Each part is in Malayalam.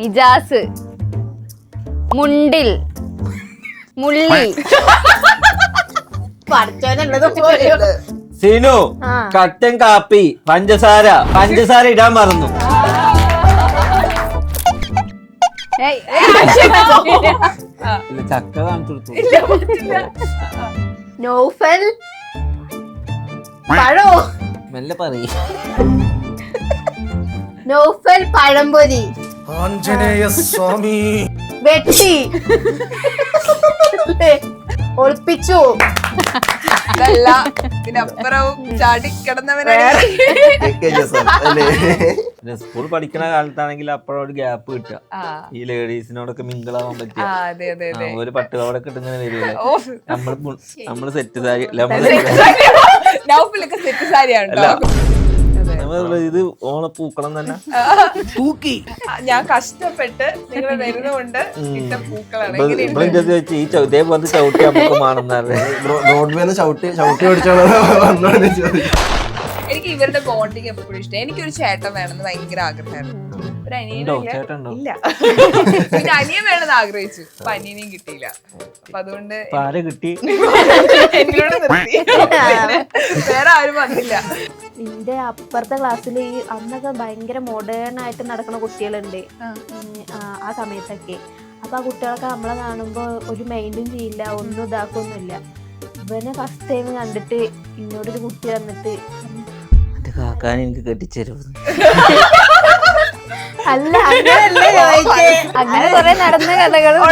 നിജാസ്, മുണ്ടിൽ, മുള്ളി, സിനു, കട്ടൻ കാപ്പി, പഞ്ചസാര ഇടാൻ മറന്നു. ചക്ക കാണിച്ചു കൊടുത്തു. നൗഫൽ, മെല്ലെ പറയ്. നൗഫൽ പഴംപൊരി, ആഞ്ജനേയ സ്വാമി, വെട്ടി, ഒളിപ്പിച്ചു, ഇതിനപ്പുറവും ചാടിക്കിടന്നവരാണ്. സ്കൂൾ പഠിക്കണ കാലത്താണെങ്കിൽ അപ്പോഴൊരു ഗ്യാപ്പ് കിട്ടുക, ഈ ലേഡീസിനോടൊക്കെ മിങ്കിളാവാൻ പറ്റിയ ഒരു പട്ടുപാവടൊക്കെ ഇട്ടിങ്ങനെ വരില്ലേ. നമ്മള് സെറ്റ് സാരി സെറ്റ് സാരിയാണ്. ഇത് ഓണപ്പൂക്കളം തന്നെ ഞാൻ കഷ്ടപ്പെട്ട് നിങ്ങൾ വരുന്നതുകൊണ്ട് ഇട്ട പൂക്കളാണ്. ഈ ഇതേപോലത്തെ ചവിട്ടി നമുക്ക് മാണെന്നറിയാം. എനിക്ക് ഇവരുടെ ബോണ്ടിങ് എപ്പോഴും ഇഷ്ടം. എനിക്കൊരു ചേട്ടൻ വേണമെന്ന് ഭയങ്കര ആഗ്രഹമായിരുന്നു. ഒരു അനിയനില്ല. പിന്നെ അനിയൻ വേണമെന്ന് ആഗ്രഹിച്ചു. അപ്പൊ അനിയനെയും കിട്ടിയില്ല. അപ്പൊ അതുകൊണ്ട് കിട്ടി എന്നോട് നിർത്തി. വേറെ ആരും വന്നില്ല. എന്റെ അപ്പുറത്തെ ക്ലാസ്സിൽ ഈ അന്നൊക്കെ ഭയങ്കര മോഡേൺ ആയിട്ട് നടക്കുന്ന കുട്ടികളുണ്ട് ആ സമയത്തൊക്കെ. അപ്പൊ ആ കുട്ടികളൊക്കെ നമ്മളെ കാണുമ്പോ ഒരു മൈൻഡും ചെയ്യില്ല, ഒന്നും ഇതാക്കൊന്നുമില്ല. ഇവനെ ഫസ്റ്റ് ടൈം കണ്ടിട്ട് ഇന്നോടൊരു കുട്ടി വന്നിട്ട് കാക്കാൻ എനിക്ക് കെട്ടിച്ചേരും. അല്ല അങ്ങനല്ലേ ചോദിച്ചേ, അങ്ങനെ കുറെ നടന്ന കഥകളും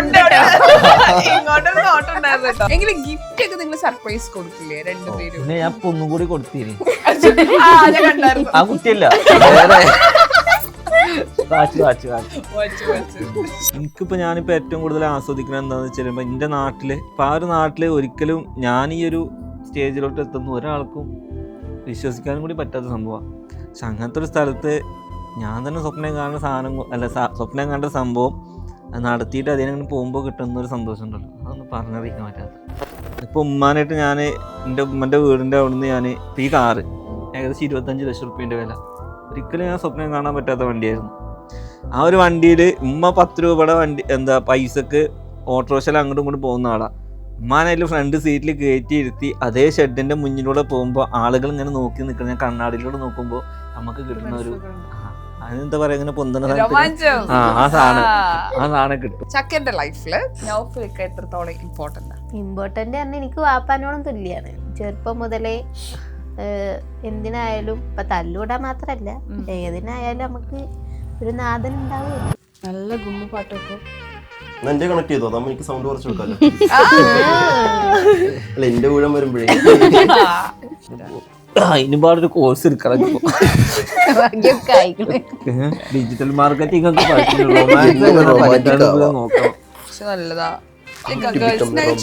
ഇങ്ങോട്ടൊരു നോട്ടുണ്ടായിരുന്നു കേട്ടോ. എങ്കിലും ഗിഫ്റ്റ് ഒക്കെ നിങ്ങൾ സർപ്രൈസ് കൊടുക്കില്ലേ രണ്ടുപേരും? പിന്നെ ഞാൻ ഇപ്പൊ ഒന്നും കൂടി കൊടുത്തിരി. ഞാൻ കണ്ടായിരുന്നു. ആ കുട്ടിയല്ല, എനിക്കിപ്പോ ഞാനിപ്പോ ഏറ്റവും കൂടുതൽ ആസ്വദിക്കുന്നത് എന്താന്ന് വെച്ചാൽ എന്റെ നാട്ടില് ഇപ്പൊ ആ ഒരു നാട്ടില് ഒരിക്കലും ഞാൻ ഈ ഒരു സ്റ്റേജിലോട്ട് എത്തുന്ന ഒരാൾക്കും വിശ്വസിക്കാനും കൂടി പറ്റാത്ത സംഭവമാണ്. പക്ഷെ അങ്ങനത്തെ ഒരു സ്ഥലത്ത് ഞാൻ തന്നെ സ്വപ്നം കാണുന്ന സാധനം അല്ല സ്വപ്നം കണ്ട സംഭവം അത് നടത്തിയിട്ട് അതിനങ്ങനെ പോകുമ്പോൾ കിട്ടുന്ന ഒരു സന്തോഷം ഉണ്ടല്ലോ, അതൊന്നും പറഞ്ഞറിയിക്കാൻ പറ്റാത്ത. ഇപ്പോൾ ഉമ്മാനായിട്ട് ഞാൻ എൻ്റെ ഉമ്മൻ്റെ വീടിൻ്റെ അവിടെ നിന്ന് ഞാൻ ഈ കാറ് ഏകദേശം 25 ലക്ഷം റുപ്യേൻ്റെ വില, ഒരിക്കലും ഞാൻ സ്വപ്നം കാണാൻ പറ്റാത്ത വണ്ടിയായിരുന്നു. ആ ഒരു വണ്ടിയിൽ ഉമ്മ 10 രൂപയുടെ വണ്ടി പൈസക്ക് ഓട്ടോറിക്ഷയിൽ അങ്ങോട്ടും ഇങ്ങോട്ടും പോകുന്ന ആളാണ്. ഉമ്മാനതിൽ ഫ്രണ്ട് സീറ്റിൽ കയറ്റി ഇരുത്തി അതേ ഷെഡിൻ്റെ മുന്നിലൂടെ പോകുമ്പോൾ ആളുകൾ ഇങ്ങനെ നോക്കി നിൽക്കണം. ഞാൻ കണ്ണാടിയിലൂടെ നോക്കുമ്പോൾ നമുക്ക് കിട്ടുന്ന ഒരു അതിനെന്താ പറയാ, ഇങ്ങനെ പൊന്തണ ആ സാധനം കിട്ടും. ചക്കന്റെ ലൈഫില് നൗഫലൊക്കെ എത്രത്തോളം ഇമ്പോർട്ടന്റ് ആണ്. എനിക്ക് വാപ്പാനോടും തുല്യാണ്. ചെറുപ്പം മുതലേ എന്തിനായാലും ഇപ്പൊ തല്ലൂടാൻ മാത്രല്ല ഏതിനായാലും നമുക്ക് ഒരു നാഥൻ ഉണ്ടാവും. നല്ല ഗുമ്മ പാട്ടൊക്കെ എന്റെ കണക്ട് ചെയ്തോ, അതാവുമ്പോ എനിക്ക് സൗണ്ട് കുറച്ച് കൊടുക്കാലോ. അല്ല എന്റെ ഊഴം വരുമ്പോഴേ അതിന് പാടൊരു കോഴ്സ് എടുക്കണം. ഡിജിറ്റൽ മാർക്കറ്റിംഗ് ഒക്കെ നോക്കണം. നല്ലതാ.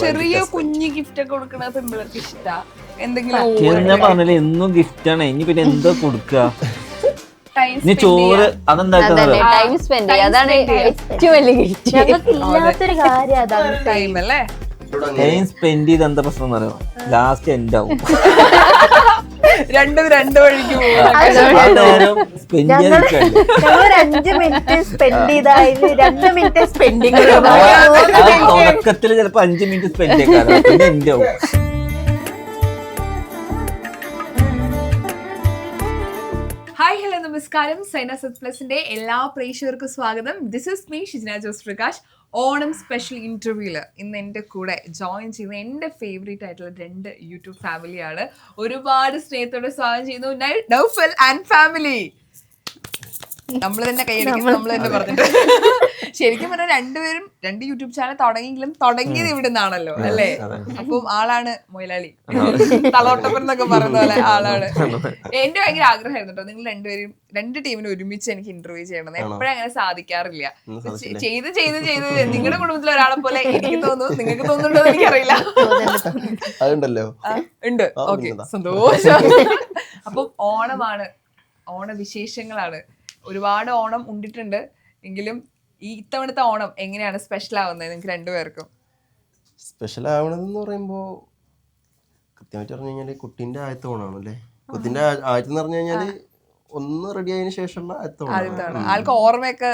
ചെറിയ കുഞ്ഞു ഗിഫ്റ്റ് ഒക്കെ കൊടുക്കണ പെൺപിള്ളേർക്ക് ഇഷ്ടാ. എന്തെങ്കിലും ഞാൻ പറഞ്ഞില്ലേ എന്നും ഗിഫ്റ്റാണ്. ഇനി പിന്നെ എന്താ കൊടുക്കുക? ഇനി ചോറ് അതെന്താക്കുന്നല്ലോ ടൈം സ്പെൻഡ് ചെയ്യുക, അതാണ് ഏറ്റവും വലിയ ഗിഫ്റ്റ്. ഞങ്ങൾക്ക് ഇല്ലാത്തൊരു കാര്യം അതാണ് ടൈം അല്ലേ. ടൈം സ്പെൻഡ് ചെയ്ത് എന്താ പ്രശ്നം എന്ന് പറയുമോ, ലാസ്റ്റ് എൻഡ് ആവും. രണ്ട് വഴിക്ക് പോകും. ഞങ്ങൾ 5 മിനിറ്റ് സ്പെൻഡ് ചെയ്തായിരുന്നു 2 മിനിറ്റ് സ്പെൻഡിങ്. തുടക്കത്തിൽ ചിലപ്പോ 5 മിനിറ്റ് സ്പെൻഡ് ചെയ്യാൻ പിന്നെ എൻഡ് ആവും. ഹായ് ഹലോ നമസ്കാരം. സൈന സത് പ്ലസിന്റെ എല്ലാ പ്രേക്ഷകർക്കും സ്വാഗതം. This is me Shijna Jose Prakash. Onam special ഇന്റർവ്യൂല് ഇന്ന് എൻ്റെ കൂടെ ജോയിൻ ചെയ്യുന്ന എൻ്റെ ഫേവറേറ്റ് ആയിട്ടുള്ള 2 യൂട്യൂബ് ഫാമിലിയാണ്. ഒരുപാട് സ്നേഹത്തോടെ സ്വാഗതം ചെയ്യുന്നു നൗഫൽ ആൻഡ് ഫാമിലി. നമ്മൾ തന്നെ കൈയടിക്കും, നമ്മൾ തന്നെ പറഞ്ഞിട്ട്. ശരിക്കും പറഞ്ഞാൽ രണ്ടുപേരും 2 യൂട്യൂബ് ചാനൽ തുടങ്ങിയെങ്കിലും തുടങ്ങിയത് ഇവിടെ നിന്നാണല്ലോ അല്ലേ. അപ്പം ആളാണ് മൊയിലാളി, തളോട്ടപ്പൻ എന്നൊക്കെ പറയുന്ന പോലെ ആളാണ്. എന്റെ ഭയങ്കര ആഗ്രഹമായിരുന്നു കേട്ടോ നിങ്ങൾ രണ്ടുപേരും 2 ടീമിനെ ഒരുമിച്ച് എനിക്ക് ഇന്റർവ്യൂ ചെയ്യണം. എപ്പോഴും അങ്ങനെ സാധിക്കാറില്ല. ചെയ്ത് നിങ്ങളുടെ കുടുംബത്തിലെ ഒരാളെ പോലെ എനിക്ക് തോന്നുന്നു. നിങ്ങൾക്ക് തോന്നുന്നുണ്ടോ എന്ന് എനിക്കറിയില്ല. ഉണ്ട്. ഓക്കെ, സന്തോഷം. അപ്പം ഓണമാണ്, ഓണവിശേഷങ്ങളാണ്. ഒരുപാട് ഓണം ഉണ്ടിട്ടുണ്ട്. എങ്കിലും ഈ ഇത്തവണത്തെ ഓണം എങ്ങനെയാണ് സ്പെഷ്യൽ ആവുന്നത് നിങ്ങൾക്ക് രണ്ടുപേർക്കും? സ്പെഷ്യൽ ആവണമെന്ന് പറയുമ്പോ കൃത്യമായിട്ട് പറഞ്ഞു കഴിഞ്ഞാല് കുട്ടീന്റെ ആദ്യത്തെ ഓണാണ് അല്ലേ. കുട്ടീന്റെ ആദ്യത്തെ പറഞ്ഞു കഴിഞ്ഞാല് ഒന്ന് റെഡി ആയതിനു ശേഷമുള്ള ആദ്യത്തെ ഓണം. ആൾക്ക് ഓർമ്മയൊക്കെ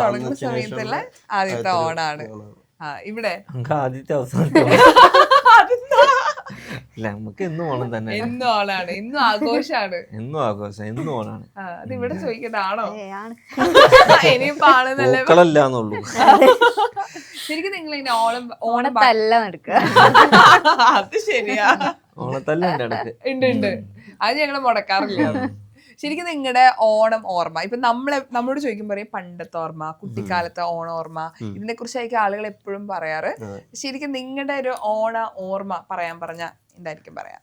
തുടങ്ങുന്ന ഉച്ചയ്ക്ക് സമയത്തുള്ള ശേഷമുള്ള ആദ്യത്തെ ഓണാണ്. ഇവിടെ നമുക്ക് ആദ്യത്തെ അവസാനം ഇല്ല, നമുക്ക് എന്നും ഓണം തന്നെ, എന്നും ഓണാണ്, എന്നും ആഘോഷാണ്, എന്നും ആഘോഷം, എന്നും ഓണാണ്. അത് ഇവിടെ ചോദിക്കട്ടാണോ ഇനിയിപ്പോ ആണെന്നല്ലേ. പൂക്കളല്ലാന്നുള്ളൂ. ശരിക്കും നിങ്ങൾ ഇങ്ങനെ ഓണം ഓണത്തല്ല നടക്കുക. അത് ശരിയാ, ഓണത്തല്ല ഉണ്ട്. ഉണ്ട്. അത് ഞങ്ങള് മുടക്കാറില്ല. ശരിക്കും നിങ്ങളുടെ ഓണം ഓർമ്മ ഇപ്പൊ നമ്മളോട് ചോദിക്കുമ്പോ പറയും പണ്ടത്തെ ഓർമ്മ, കുട്ടിക്കാലത്തെ ഓണ ഓർമ്മ, ഇതിനെ കുറിച്ചായിരിക്കും ആളുകൾ എപ്പോഴും പറയാറ്. ശരിക്കും നിങ്ങളുടെ ഒരു ഓണ ഓർമ്മ പറഞ്ഞാ എന്തായിരിക്കും പറയാ?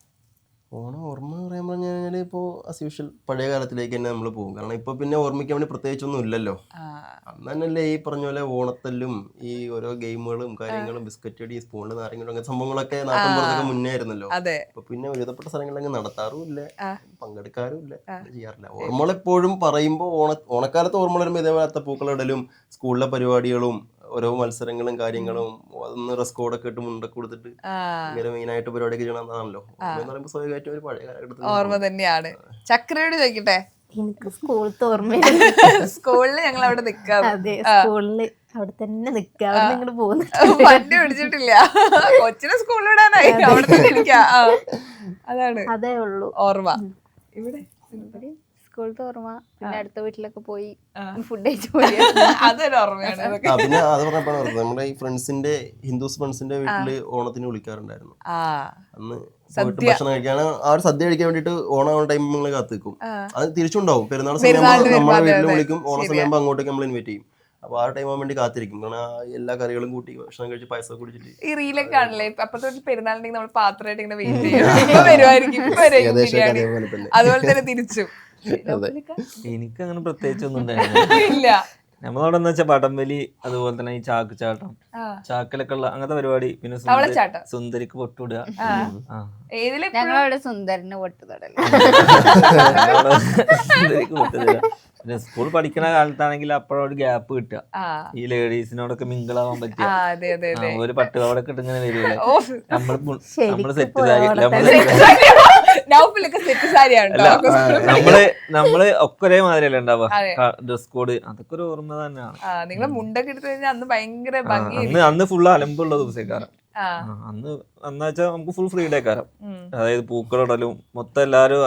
ഓണം ഓർമ്മ പറയാൻ പറഞ്ഞാൽ ഇപ്പോൾ ആസ് യൂഷ്വൽ പഴയ കാലത്തിലേക്ക് തന്നെ നമ്മൾ പോകും. കാരണം ഇപ്പൊ പിന്നെ ഓർമ്മിക്കാൻ വേണ്ടി പ്രത്യേകിച്ചൊന്നും ഇല്ലല്ലോ. അന്ന് തന്നെയല്ലേ ഈ പറഞ്ഞ പോലെ ഓണത്തല്ലും ഈ ഓരോ ഗെയിമുകളും കാര്യങ്ങളും ബിസ്ക്കറ്റ് അടി, സ്പൂണിൽ നാരങ്ങളും അങ്ങനെ സംഭവങ്ങളൊക്കെ നാട്ടിൻപുറത്തൊക്കെ മുന്നേ ആയിരുന്നല്ലോ. അപ്പൊ പിന്നെ ഒരുവിധപ്പെട്ട സ്ഥലങ്ങളിലൊക്കെ നടത്താറുമില്ല, പങ്കെടുക്കാറുമില്ല, ചെയ്യാറില്ല. ഓർമ്മകൾ എപ്പോഴും പറയുമ്പോൾ ഓണക്കാലത്ത് ഓർമ്മ വരുമ്പോൾ ഇതേപോലെ അത്തപ്പൂക്കളിടലും സ്കൂളിലെ പരിപാടികളും ഓരോ മത്സരങ്ങളും കാര്യങ്ങളും അതൊന്ന് ഡ്രസ് കോഡൊക്കെ ഇട്ട് മുണ്ടൊക്കെ കൊടുത്തിട്ട് ഇങ്ങനെ മെയിനായിട്ട് പരിപാടിയൊക്കെ ചെയ്യണമെന്നാണല്ലോ. സ്വാഭാവികമായിട്ടും ഒരു പഴയ കാലഘട്ടത്തിൽ ഓർമ്മ തന്നെയാണ്. ചക്രയോട് ചോദിക്കട്ടെ. എനിക്ക് സ്കൂളത്തെ ഓർമ്മ. സ്കൂളില് ഞങ്ങൾ അവിടെ നിക്കാം. അതെ, സ്കൂളില് അവിടെ തന്നെ നിക്കുക, അവിടെ നിങ്ങോട്ട് പോകുന്നു. വണ്ടി പിടിച്ചിട്ടില്ല, കൊച്ചിനെ സ്കൂളിലിടാനായി അവിടെ തന്നെ ഇരിക്കാം. അതാണ് അതേ ഉള്ളൂ ഓർമ്മ. ഇവിടെ സ്കൂളത്തെ ഓർമ്മ. പിന്നെ അടുത്ത വീട്ടിലൊക്കെ പോയി ഫുഡ് കഴിച്ചു പോയി. അതൊരു ഓർമ്മയാണ്. പിന്നെ അത് പറഞ്ഞപ്പോ നമ്മുടെ ഈ ഫ്രണ്ട്സിന്റെ ഹിന്ദുസ് ഫ്രണ്ട്സിന്റെ വീട്ടില് ഓണത്തിന് വിളിക്കാറുണ്ടായിരുന്നു. അന്ന് പോയിട്ട് ഭക്ഷണം കഴിക്കാണ്, ആ ഒരു സദ്യ കഴിക്കാൻ വേണ്ടിട്ട് ഓണം ടൈം നമ്മൾ കാത്തിക്കും. അത് തിരിച്ചുണ്ടാവും. പെരുന്നാൾ സമയം നമ്മുടെ വീട്ടിൽ വിളിക്കും, ഓണ സമയമാകുമ്പോൾ അങ്ങോട്ടേക്ക് നമ്മൾ ഇൻവൈറ്റ് ചെയ്യും. അപ്പൊ ആ ടൈം ആവാൻ വേണ്ടി കാത്തിരിക്കും. കാരണം എല്ലാ കറികളും കൂട്ടി ഭക്ഷണം കഴിച്ച് പായസം കുടിച്ചിട്ട് ഈ റീലൊക്കെ ആണല്ലേ അപ്പത്തെ പെരുന്നാളിനെങ്കിൽ നമ്മൾ പാത്രമായിട്ട് ഇങ്ങനെ വെയിറ്റ് ചെയ്യും. ഇപ്പൊ വരുമായിരിക്കും, ഇപ്പൊ വരും. അതുപോലെ തന്നെ തിരിച്ചു. എനിക്ക് അങ്ങനെ പ്രത്യേകിച്ചൊന്നും ഉണ്ടായിരുന്നില്ല. ഇല്ല. നമ്മളവിടെ വെച്ചാൽ വടംവലി, അതുപോലെ തന്നെ ഈ ചാക്കുചാട്ടം, ചാക്കിലൊക്കെ ഉള്ള അങ്ങനത്തെ പരിപാടി. പിന്നെ സുന്ദരിക്ക് പൊട്ടുവിടുക. ഞങ്ങളവിടെ സുന്ദരന് പൊട്ട് തൊടൽ. സുന്ദരിക്ക് പൊട്ടുവിടുക. പിന്നെ സ്കൂൾ പഠിക്കുന്ന കാലത്താണെങ്കിൽ അപ്പോഴൊരു ഗ്യാപ്പ് കിട്ടുക, ഈ ലേഡീസിനോടൊക്കെ മിങ്കിളാവാൻ പറ്റിയ ഒരു പട്ടുപാവടൊക്കെ ഇട്ട് ഇങ്ങനെ വരില്ലേ. നമ്മള് സെറ്റ് നമ്മള് ഒക്കെ ഒരേ മാതിരിയല്ലേ ഉണ്ടാവുക, ഡ്രസ് കോഡ്. അതൊക്കെ ഒരു ഓർമ്മ തന്നെയാണ്. നിങ്ങള് മുണ്ടൊക്കെ എടുത്തു കഴിഞ്ഞാൽ അന്ന് ഭയങ്കര അന്ന് ഫുള്ള് അലമ്പുള്ള ദിവസക്കാരം. അന്ന് വെച്ചാൽ നമുക്ക് ഫുൾ ഫ്രീഡേ കാരം. അതായത് പൂക്കളിടലും മൊത്തം എല്ലാരും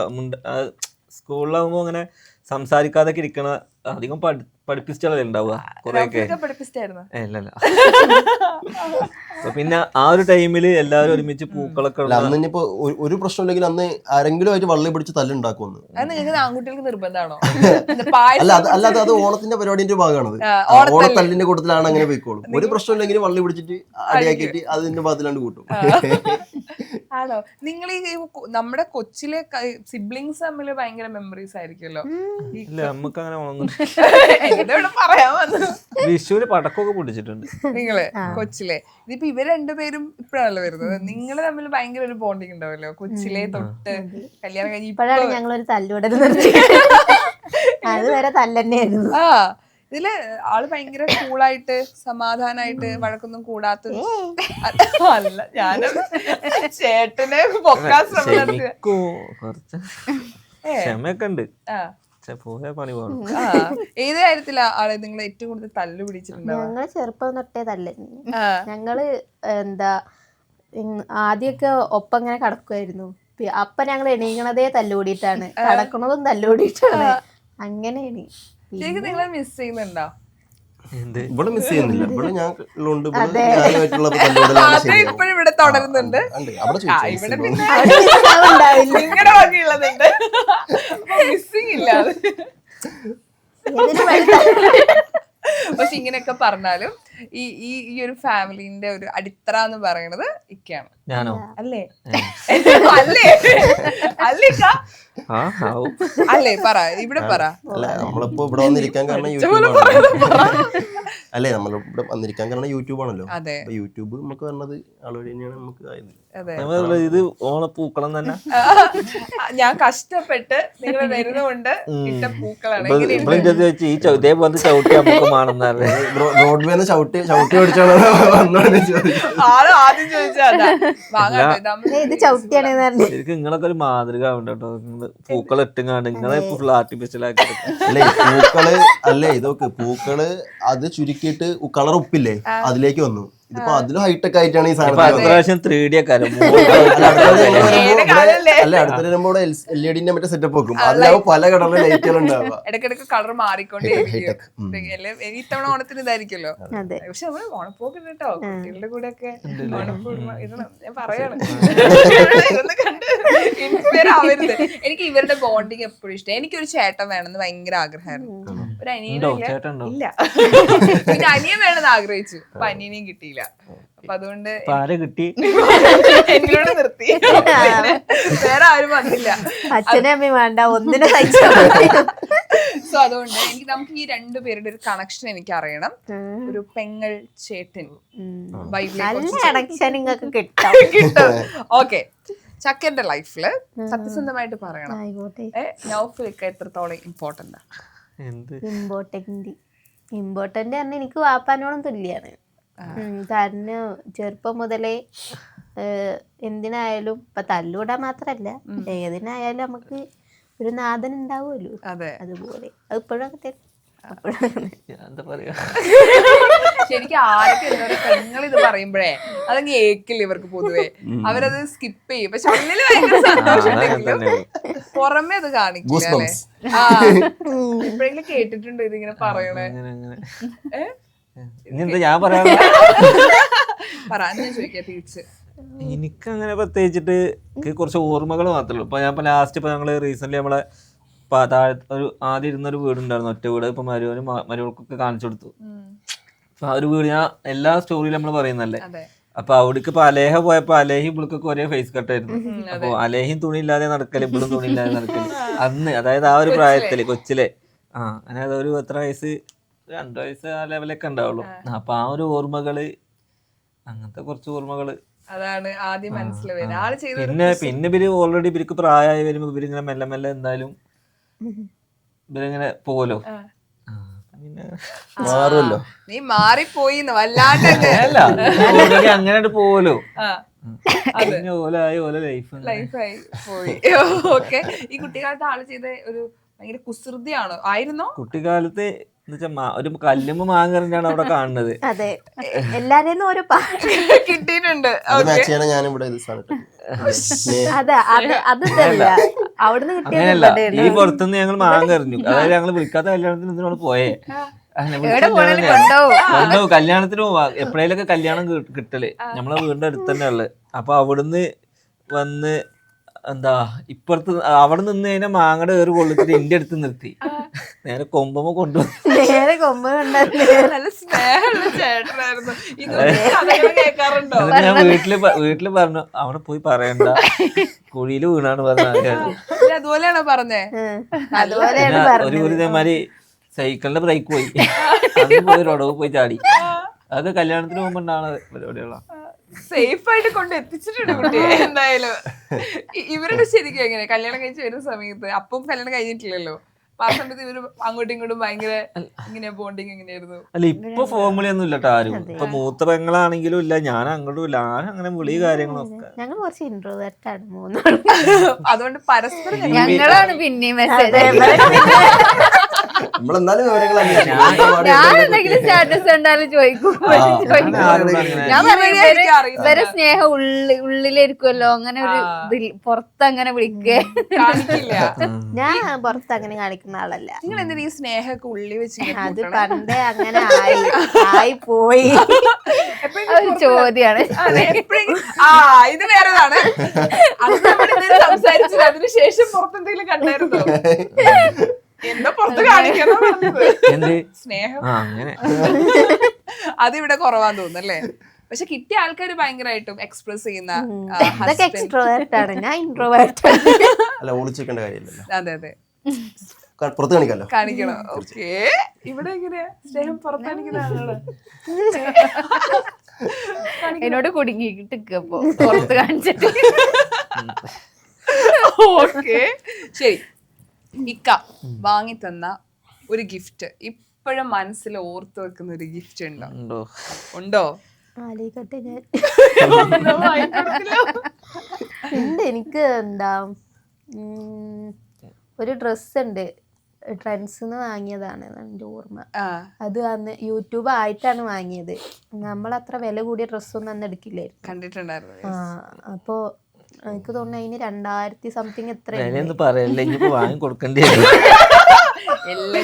സ്കൂളിലാവുമ്പോ അങ്ങനെ സംസാരിക്കാതൊക്കെ ഇരിക്കണ അധികം പഠിപ്പിച്ചാലേ ഉണ്ടാവുക കൊറേയൊക്കെ. ഇല്ലല്ല. പിന്നെ ആ ഒരു ടൈമില് എല്ലാവരും ഒരുമിച്ച് പൂക്കളൊക്കെ അന്ന് ഇനിയിപ്പോ ഒരു പ്രശ്നമില്ലെങ്കിൽ അന്ന് ആരെങ്കിലും ആയിട്ട് വള്ളി പിടിച്ച് തല്ലുണ്ടാക്കുമെന്ന്. ആൺകുട്ടികൾക്ക് നിർബന്ധമാണോ? അല്ലാതെ അത് ഓണത്തിന്റെ പരിപാടിന്റെ ഭാഗമാണത്. ഓണത്തല്ലിന്റെ കൂട്ടത്തിലാണ് അങ്ങനെ പോയിക്കോളും. ഒരു പ്രശ്നമില്ലെങ്കിൽ വള്ളി പിടിച്ചിട്ട് അടിയാക്കിയിട്ട് അതിന്റെ ഭാഗത്തിലാണ്ട് കൂട്ടും. ആണോ? നിങ്ങൾ ഈ നമ്മുടെ കൊച്ചിലെ സിബ്ലിങ്സ് തമ്മിൽ ഭയങ്കര മെമ്മറീസ് ആയിരിക്കുമല്ലോ. ഇല്ല, നമുക്ക് അങ്ങനെ പറയാൻ വന്നു. വിഷുവിന് പടക്കമൊക്കെ പൊട്ടിച്ചിട്ടുണ്ട് നിങ്ങള് കൊച്ചിലെ. ഇതിപ്പോ ഇവര് രണ്ടുപേരും ഇപ്പഴാണല്ലോ വരുന്നത്. നിങ്ങള് തമ്മിൽ ഭയങ്കര ഒരു ബോണ്ടിങ് ഉണ്ടാവല്ലോ കൊച്ചിലെ തൊട്ട് കല്യാണം കഴിഞ്ഞ്. ഇപ്പോഴാണ് ഞങ്ങളൊരു തല്ലുടൽ നിർത്തി. അതുവരെ തല്ലെന്നെയായിരുന്നു. ഇതില് ആള് ഭയങ്കര കൂളായിട്ട് സമാധാനായിട്ട് വഴക്കൊന്നും കൂടാത്ത. അല്ല, ഞാനത് ചേട്ടനെ പൊക്കാൻ ക്ഷമയൊക്കെ ഉണ്ട്. പോയ പണി പോകും. ഏത് കാര്യത്തിലാ ആളെ നിങ്ങൾ ഏറ്റവും കൂടുതൽ തല്ല് പിടിച്ചിട്ടുണ്ടാവും? ഞങ്ങള് ചെറുപ്പം തൊട്ടേ തല്ല്. ഞങ്ങള് ആദ്യമൊക്കെ ഒപ്പം ഇങ്ങനെ കടക്കുമായിരുന്നു. അപ്പൊ ഞങ്ങൾ എണീക്കണതേ തല്ലുകൂടിയിട്ടാണ്, കടക്കണതും തല്ലുകൂടിയിട്ടാണ്. അങ്ങനെയാണ്. ശരിക്കും നിങ്ങളെ മിസ് ചെയ്യുന്നുണ്ടോ? ഇവിടെ മിസ് ചെയ്യുന്നില്ല. ഇവിടെ ഞാൻ ഇപ്പോഴും ഇവിടെ തുടരുന്നുണ്ട്. ഇവിടെ പിന്നെ നിങ്ങളുടെ വകയുള്ളതുണ്ട്, മിസ്സിങ് ഇല്ല. പക്ഷെ ഇങ്ങനെയൊക്കെ പറഞ്ഞാലും ഈ ഒരു ഫാമിലിന്റെ ഒരു അടിത്തറ എന്ന് പറയുന്നത് ഇക്കയാണ്. ഞാനോ? അല്ലേ? അല്ലേ? അല്ലേ? പറ, ഇവിടെ പറ. നമ്മളിപ്പോ ഇവിടെ വന്നിരിക്കാൻ കാരണം അല്ലേ നമ്മൾ ഇവിടെ വന്നിരിക്കാൻ കാരണം യൂട്യൂബ് ആണല്ലോ. അതെ അപ്പൊ യൂട്യൂബ് നമുക്ക് പറഞ്ഞത് ആളുവഴി തന്നെയാണ് നമുക്ക് ആയത്. അതെ ഇത് ഓണപ്പൂക്കളം തന്നെ. ഞാൻ കഷ്ടപ്പെട്ട് നിങ്ങൾ വരുന്നതുകൊണ്ട് ഇട്ട പൂക്കളാണ്. വെച്ച് ഈ ഇതേപോലെ ചവിട്ടി നമുക്ക് മാണെന്നറിയ ബ്രോഡ്വേന്ന് ചവിട്ടി ഓടിച്ചോളൂ വന്നോന്ന് ചോദിച്ചു. ആള് ആദ്യം ചോദിച്ചാ അതാ വാങ്ങാം. ഇത് ചവിട്ടിയാണെന്ന് പറഞ്ഞു. ശരിക്കും നിങ്ങളൊക്കെ ഒരു മാതൃക ആവണ്ട കേട്ടോ. നിങ്ങള് പൂക്കൾ ഇട്ടുങ്ങാണ്ട് നിങ്ങളെ ഫുൾ ആർട്ടിഫിഷ്യൽ ആക്കി അല്ലേ ഇതൊക്കെ പൂക്കള് അത് ചുരുക്കിയിട്ട് കളർ ഉപ്പില്ലേ അതിലേക്ക് വന്നു. ഇതിപ്പോ അതിലും ഹൈടെക് ആയിട്ടാണ് ഈ സാധനം. പ്രാവശ്യം 3D ഒക്കെ അല്ല അടുത്ത വരുമ്പോ LED മറ്റേ സെറ്റപ്പ് വെക്കും. അതിലാവും പല കളറിലെ ലൈറ്റുകൾ ഉണ്ടാവുക. ഇടക്കിടക്ക് കളർ മാറിക്കൊണ്ടേയിരിക്കും. ഇത്തവണ ഓണത്തിന് ഇതായിരിക്കുമല്ലോ. പക്ഷെ നമ്മള് ഓണപ്പൂക്ക് കേട്ടോ കുട്ടികളുടെ കൂടെ ഒക്കെ ഓണപ്പൂ ഇടണം. ഞാൻ പറയാണ് ഇതൊന്ന് കണ്ട് ഇൻസ്പയർ ആവരുത്. എനിക്ക് ഇവരുടെ ബോണ്ടിങ് എപ്പോഴും ഇഷ്ടം. എനിക്കൊരു ചേട്ടൻ വേണമെന്ന് ഭയങ്കര ആഗ്രഹമായിരുന്നു. ഒരു അനിയനും ഇല്ല. പിന്നെ അനിയൻ വേണമെന്ന് ആഗ്രഹിച്ചു. അപ്പൊ അനിയനെയും കിട്ടിയില്ല. അപ്പൊ അതുകൊണ്ട് കിട്ടി എന്നോട് നിർത്തി. വേറെ ആരും വന്നില്ല. അച്ഛനും അമ്മയും വേണ്ട ഒന്നിനെ സോ അതുകൊണ്ട് നമുക്ക് ഈ രണ്ടുപേരുടെ ഒരു കണക്ഷൻ എനിക്ക് അറിയണം. ഒരു പെങ്ങൾ ചേട്ടൻ നിങ്ങൾക്ക് കിട്ടും. ഓക്കെ, ചക്കന്റെ ലൈഫില് സത്യസന്ധമായിട്ട് പറയണം, നൗഫൽക്ക് എത്രത്തോളം ഇമ്പോർട്ടന്റ്? ഇമ്പോർട്ടന്റ് പറഞ്ഞാൽ എനിക്ക് വാപ്പാനോളം തുല്യാണ്. കാരണം ചെറുപ്പം മുതലേ എന്തിനായാലും ഇപ്പൊ തല്ലൂടാൻ മാത്രല്ല ഏതിനായാലും നമുക്ക് ഒരു നാഥൻ ഉണ്ടാവുമല്ലോ. അതുപോലെ അത് ഇപ്പോഴും ശരിക്കും ആരൊക്കെ എന്നോട് പെങ്ങൾ ഇത് പറയുമ്പോഴേ അതങ്ങ് ഏക്കില്ല ഇവർക്ക് പൊതുവെ. അവരത് സ്കിപ്പ് ചെയ്യും. പക്ഷെ ഉള്ളില് ഭയങ്കര സന്തോഷം ഉണ്ടെങ്കിലും പുറമെ അത് കാണിക്കില്ല അല്ലേ? എപ്പോഴെങ്കിലും കേട്ടിട്ടുണ്ടോ ഇതിങ്ങനെ പറയണേ? ഞാൻ പറയാ ചോദിക്കാ തിരിച്ച്. എനിക്കങ്ങനെ പ്രത്യേകിച്ചിട്ട് കുറച്ച് ഓർമ്മകൾ മാത്രമേ ഉള്ളൂ. ഇപ്പൊ ഞാൻ ലാസ്റ്റ് ഇപ്പൊ ഞങ്ങള് റീസെന്റ് നമ്മളെ ഒരു ആദ്യം ഇരുന്നൊരു വീടുണ്ടായിരുന്നു, ഒറ്റ വീട്. ഇപ്പൊ മരുമകൾക്കൊക്കെ കാണിച്ചു കൊടുത്തു. അപ്പൊ ആ ഒരു വീട് ഞാൻ എല്ലാ സ്റ്റോറിയിലും നമ്മള് പറയുന്നല്ലേ. അപ്പൊ അവിടേക്ക് ഇപ്പൊ അലേഹ പോയപ്പോ അലേഹി ഇവൾക്കൊക്കെ ഒരേ ഫേസ് കട്ടായിരുന്നു. അപ്പൊ അലേഹിയും തുണിയില്ലാതെ നടക്കല്, ഇവളും തുണിയില്ലാതെ നടക്കല്. അന്ന് അതായത് ആ ഒരു പ്രായത്തില് കൊച്ചിലെ അതായത് ഒരു എത്ര വയസ്സ്, 2 വയസ്സ് ആ ലെവലൊക്കെ ഉണ്ടാവുള്ളൂ. അപ്പൊ ആ ഒരു ഓർമ്മകള്, അങ്ങനത്തെ കുറച്ച് ഓർമ്മകള് അതാണ് ആദ്യം മനസ്സിലാവുന്നത്. പിന്നെ ഇവര് ഓൾറെഡി ഇവർക്ക് പ്രായമായി വരുമ്പോ ഇവരിങ്ങനെ മെല്ലെ മെല്ലെ എന്തായാലും ഇവരിങ്ങനെ പോവല്ലോ. മാറുമല്ലോ. നീ മാറിപ്പോയി വല്ലാണ്ട് ഓൾറെഡി അങ്ങനെ പോവല്ലോ. ലൈഫായി പോയി. ഓക്കെ, ഈ കുട്ടിക്കാലത്ത് ആള് ചെയ്ത ഒരു ഭയങ്കര കുസൃതിയാണോ ആയിരുന്നോ? കുട്ടിക്കാലത്ത് ഒരു കല്ലുമ്പോ മാങ്ങറിഞ്ഞാണ് അവിടെ കാണുന്നത്. അതെ, എല്ലാരും ഒരു പാട്ട് കിട്ടിയിട്ടുണ്ട്. അങ്ങനെയല്ല, ഈ പുറത്തുനിന്ന് ഞങ്ങൾ മാങ്ങറിഞ്ഞു. അതായത് ഞങ്ങൾ വിളിക്കാത്ത കല്യാണത്തിന് ഇതിനോട് പോയേ. കൊണ്ടുപോകും കല്യാണത്തിന് പോവാ. എപ്പോഴേലൊക്കെ കല്യാണം കിട്ടല് നമ്മളെ വീടിന്റെ അടുത്ത് തന്നെ ഉള്ളത്. അപ്പൊ അവിടുന്ന് വന്ന് എന്താ ഇപ്പുറത്ത് അവിടെ നിന്ന് കഴിഞ്ഞാൽ മാങ്ങയുടെ ഏറ് കൊള്ളിച്ചിട്ട് എന്റെ അടുത്ത് നിർത്തി നേരെ കൊമ്പമ്മ കൊണ്ടുവന്നു. നല്ല സ്നേഹമുള്ള ചേട്ടനായിരുന്നു. ഞാൻ വീട്ടില് പറഞ്ഞു അവിടെ പോയി പറയണ്ട, കുഴിയില് വീണാണ് പറഞ്ഞത്. അതുപോലെയാണോ പറഞ്ഞേ? ഒരു ഇതേമാതിരി സൈക്കിളിന്റെ ബ്രേക്ക് പോയി, അത് പോയി റോഡ് പോയി ചാടി. അതൊക്കെ കല്യാണത്തിന് പോകുമ്പോ ഉണ്ടാവുന്ന പരിപാടികളാണ്. സേഫ് ആയിട്ട് കൊണ്ട് എത്തിച്ചിട്ടുണ്ട് കുട്ടിയെ. എന്തായാലും ഇവരുടെ ശരിക്കും എങ്ങനെ കല്യാണം കഴിച്ച് വരുന്ന സമയത്ത്, അപ്പം കല്യാണം കഴിഞ്ഞിട്ടില്ലല്ലോ, ആ സമയത്ത് ഇവര് അങ്ങോട്ടും ഇങ്ങോട്ടും ഭയങ്കര ഇങ്ങനെ ബോണ്ടിങ് എങ്ങനെയായിരുന്നു? അല്ല ഇപ്പൊ ഫോർമുല ഒന്നും ഇല്ലട്ടോ ആരും. ഇപ്പൊ മൂത്ത പെങ്ങളാണെങ്കിലും ഇല്ല, ഞാൻ അങ്ങോട്ടും ഇല്ല, ആരും അങ്ങനെ വിളി കാര്യങ്ങളൊക്കെ. ഞങ്ങൾ കുറച്ച് ഇൻട്രോവേർട്ട് ആണ് മൂന്ന്. അതുകൊണ്ട് പരസ്പരം ഞങ്ങളാണ് പിന്നെയും നമ്മളെന്തായാലും ഞാനെന്തെങ്കിലും സ്റ്റാറ്റസ് കണ്ടാലും ചോദിക്കും. ഞാൻ ഇവരെ സ്നേഹം ഉള്ളിലിരിക്കുമല്ലോ, അങ്ങനെ ഒരു പുറത്തങ്ങനെ വിളിക്കേ. ഞാൻ പുറത്ത് അങ്ങനെ കാണിക്കുന്ന ആളല്ല. നിങ്ങൾ എന്തിനാ ഈ സ്നേഹമൊക്കെ ഉള്ളി വെച്ച്? അത് പണ്ടേ അങ്ങനെ ആയി പോയി. ഒരു ചോദ്യാണ്. ഇത് വേറെതാണ്. സംസാരിച്ചത് അതിനുശേഷം പുറത്തെന്തെങ്കിലും കണ്ടായിരുന്നോ? എന്താ പുറത്ത് കാണിക്കാന്നാ പറഞ്ഞത്? സ്നേഹം അതിവിടെ കുറവാന്ന് തോന്നുന്നല്ലേ? പക്ഷെ കിട്ടിയ ആൾക്കാർ ഭയങ്കരമായിട്ടും എക്സ്പ്രസ് ചെയ്യുന്ന. എക്സ്ട്രോവേർട്ട് ആണ്, ഞാൻ ഇൻട്രോവേർട്ട്. അല്ല ഒളിച്ചിരിക്കേണ്ട കാര്യമില്ലല്ലോ. അതെ അതെ. പുറത്ത് കാണിക്കാമല്ലോ. കാണിക്കണം. ഓക്കെ, ഇവിടെ എങ്ങനെയാ സ്നേഹം പുറത്ത് കാണിക്കുന്നതാണോ? എന്നോട് കുടുങ്ങിട്ടിപ്പോ പുറത്ത് കാണിച്ചിട്ട്. ഓക്കെ, ശരി. ഇക്ക വാങ്ങി തന്ന ഒരു ഗിഫ്റ്റ് ഇപ്പോഴും മനസ്സിൽ ഓർത്ത് വെക്കുന്ന ഒരു ഗിഫ്റ്റ് ഉണ്ടോ? ഉണ്ടോ? ആലോചിക്കട്ടെ ഞാൻ. ഉണ്ട്, എനിക്ക് എന്താ ഒരു ഡ്രസ് ഉണ്ട്, ട്രെൻഡ്സിന്ന് വാങ്ങിയതാണ് എൻ്റെ ഓർമ്മ. അത് അന്ന് യൂട്യൂബ് ആയിട്ടാണ് വാങ്ങിയത്. നമ്മളത്ര വില കൂടിയ ഡ്രസ്സൊന്നും അന്ന് എടുക്കില്ലായിരുന്നു. കണ്ടിട്ടുണ്ടായിരുന്നു. അപ്പോ എനിക്ക് തോന്നുന്നു അതിന് 2000 സംതിങ് എത്ര. വാങ്ങി കൊടുക്കേണ്ടി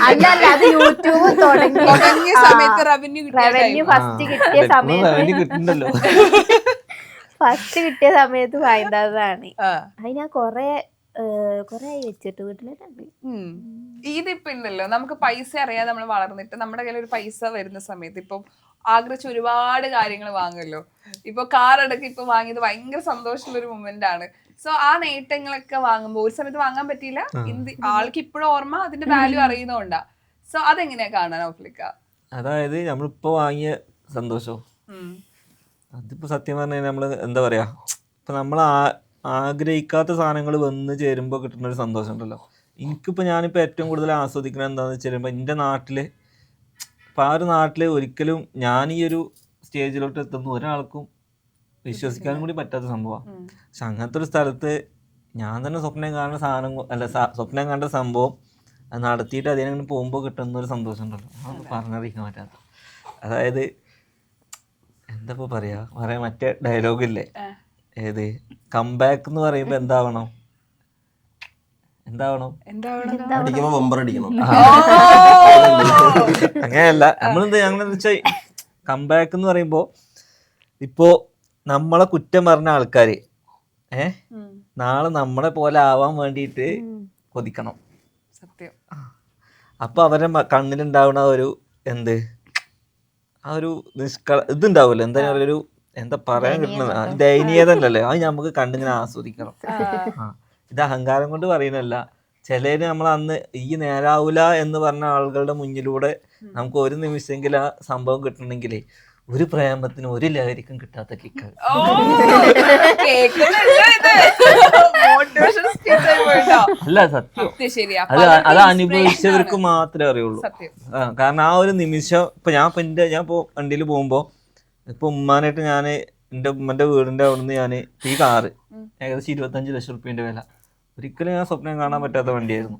അല്ല അത് യൂട്യൂബ് തുടങ്ങിയ സമയത്ത് റവന്യൂ ഫസ്റ്റ് കിട്ടിയ സമയത്ത് ഫസ്റ്റ് കിട്ടിയ സമയത്ത് വാങ്ങിയതാണ്. അത് ഞാൻ കൊറേ വെച്ചിട്ട് വീട്ടിലുണ്ട്. ഇതിപ്പോ ഉണ്ടല്ലോ, നമുക്ക് പൈസ അറിയാതെ നമ്മൾ വളർന്നിട്ട് നമ്മുടെ കയ്യിൽ ഒരു പൈസ വരുന്ന സമയത്ത് ഇപ്പൊ ആഗ്രഹിച്ച ഒരുപാട് കാര്യങ്ങൾ വാങ്ങുമല്ലോ. ഇപ്പൊ കാർ അടക്കം ഇപ്പൊ വാങ്ങിയത് ഭയങ്കര സന്തോഷമുള്ള ഒരു മൊമെന്റ് ആണ്. സോ ആ നേട്ടങ്ങളൊക്കെ വാങ്ങുമ്പോൾ ഒരു സമയത്ത് വാങ്ങാൻ പറ്റിയില്ല, ആൾക്ക് ഇപ്പോഴും ഓർമ്മ അതിന്റെ വാല്യൂ അറിയുന്നോണ്ടാ. സോ അതെങ്ങനെയാ കാണാൻ ഓഫ്ലിക്ക? അതായത് നമ്മളിപ്പോ വാങ്ങിയ സന്തോഷം അതിപ്പോ സത്യം പറഞ്ഞാൽ നമ്മള് എന്താ പറയാ, ഇപ്പൊ നമ്മൾ ആഗ്രഹിക്കാത്ത സാധനങ്ങൾ വന്ന് ചേരുമ്പോൾ കിട്ടുന്ന ഒരു സന്തോഷം ഉണ്ടല്ലോ. ഞാനിപ്പോൾ ഏറ്റവും കൂടുതൽ ആസ്വദിക്കുന്നത് എന്താണെന്ന് വെച്ച് എൻ്റെ നാട്ടില് അപ്പോൾ ആ ഒരു നാട്ടിൽ ഒരിക്കലും ഞാൻ ഈ ഒരു സ്റ്റേജിലോട്ട് എത്തുന്ന ഒരാൾക്കും വിശ്വസിക്കാനും കൂടി പറ്റാത്ത സംഭവമാണ്. പക്ഷെ അങ്ങനത്തെ ഒരു സ്ഥലത്ത് ഞാൻ തന്നെ സ്വപ്നം കാണുന്ന സാധനം സ്വപ്നം കണ്ട സംഭവം അത് നടത്തിയിട്ട് അതിനങ്ങനെ പോകുമ്പോൾ കിട്ടുന്ന ഒരു സന്തോഷം ഉണ്ടല്ലോ, അത് പറഞ്ഞറിയിക്കാൻ പറ്റാത്ത. അതായത് എന്താ ഇപ്പോൾ പറയാ മറ്റേ ഡയലോഗില്ലേ, ഏത് കംബാക്ക് എന്ന് പറയുമ്പോൾ എന്താവണം അടിക്കുമ്പോ ബമ്പർ അടിക്കണം. അങ്ങനെയല്ല, ഞങ്ങളെന്താ വെച്ചാൽ കംബാക്ക് എന്ന് പറയുമ്പോ ഇപ്പോ നമ്മളെ കുറ്റം പറഞ്ഞ ആൾക്കാര് നാളെ നമ്മളെ പോലെ ആവാൻ വേണ്ടിയിട്ട് കൊതിക്കണം. സത്യം. അപ്പൊ അവരെ കണ്ണിലുണ്ടാവുന്ന ഒരു ആ ഒരു ഇതുണ്ടാവുമല്ലോ, എന്താ ഒരു എന്താ പറയാൻ കിട്ടുന്നത്, ദയനീയത അല്ലല്ലേ, അത് നമുക്ക് കണ്ടിങ്ങനെ ആസ്വദിക്കണം. ഇത് അഹങ്കാരം കൊണ്ട് പറയുന്നല്ല. ചിലര് നമ്മൾ അന്ന് ഈ നേരാവൂല എന്ന് പറഞ്ഞ ആളുകളുടെ മുന്നിലൂടെ നമുക്ക് ഒരു നിമിഷമെങ്കിലും ആ സംഭവം കിട്ടണമെങ്കിലേ ഒരു പ്രേമത്തിന് ഒരു ലഹരിക്കും കിട്ടാത്ത കിക്ക്. അല്ല സത്യം, അത് അനുഭവിച്ചവർക്ക് മാത്രമേ അറിയുള്ളൂ. കാരണം ആ ഒരു നിമിഷം ഇപ്പൊ ഞാൻ വണ്ടിയിൽ പോകുമ്പോ ഇപ്പൊ ഉമ്മാനായിട്ട് ഞാൻ എൻ്റെ ഉമ്മന്റെ വീടിന്റെ അവിടുന്ന് ഞാൻ ഈ കാറ് ഏകദേശം 25 ലക്ഷം റുപ്യന്റെ വില, ഒരിക്കലും ഞാൻ സ്വപ്നം കാണാൻ പറ്റാത്ത വണ്ടിയായിരുന്നു.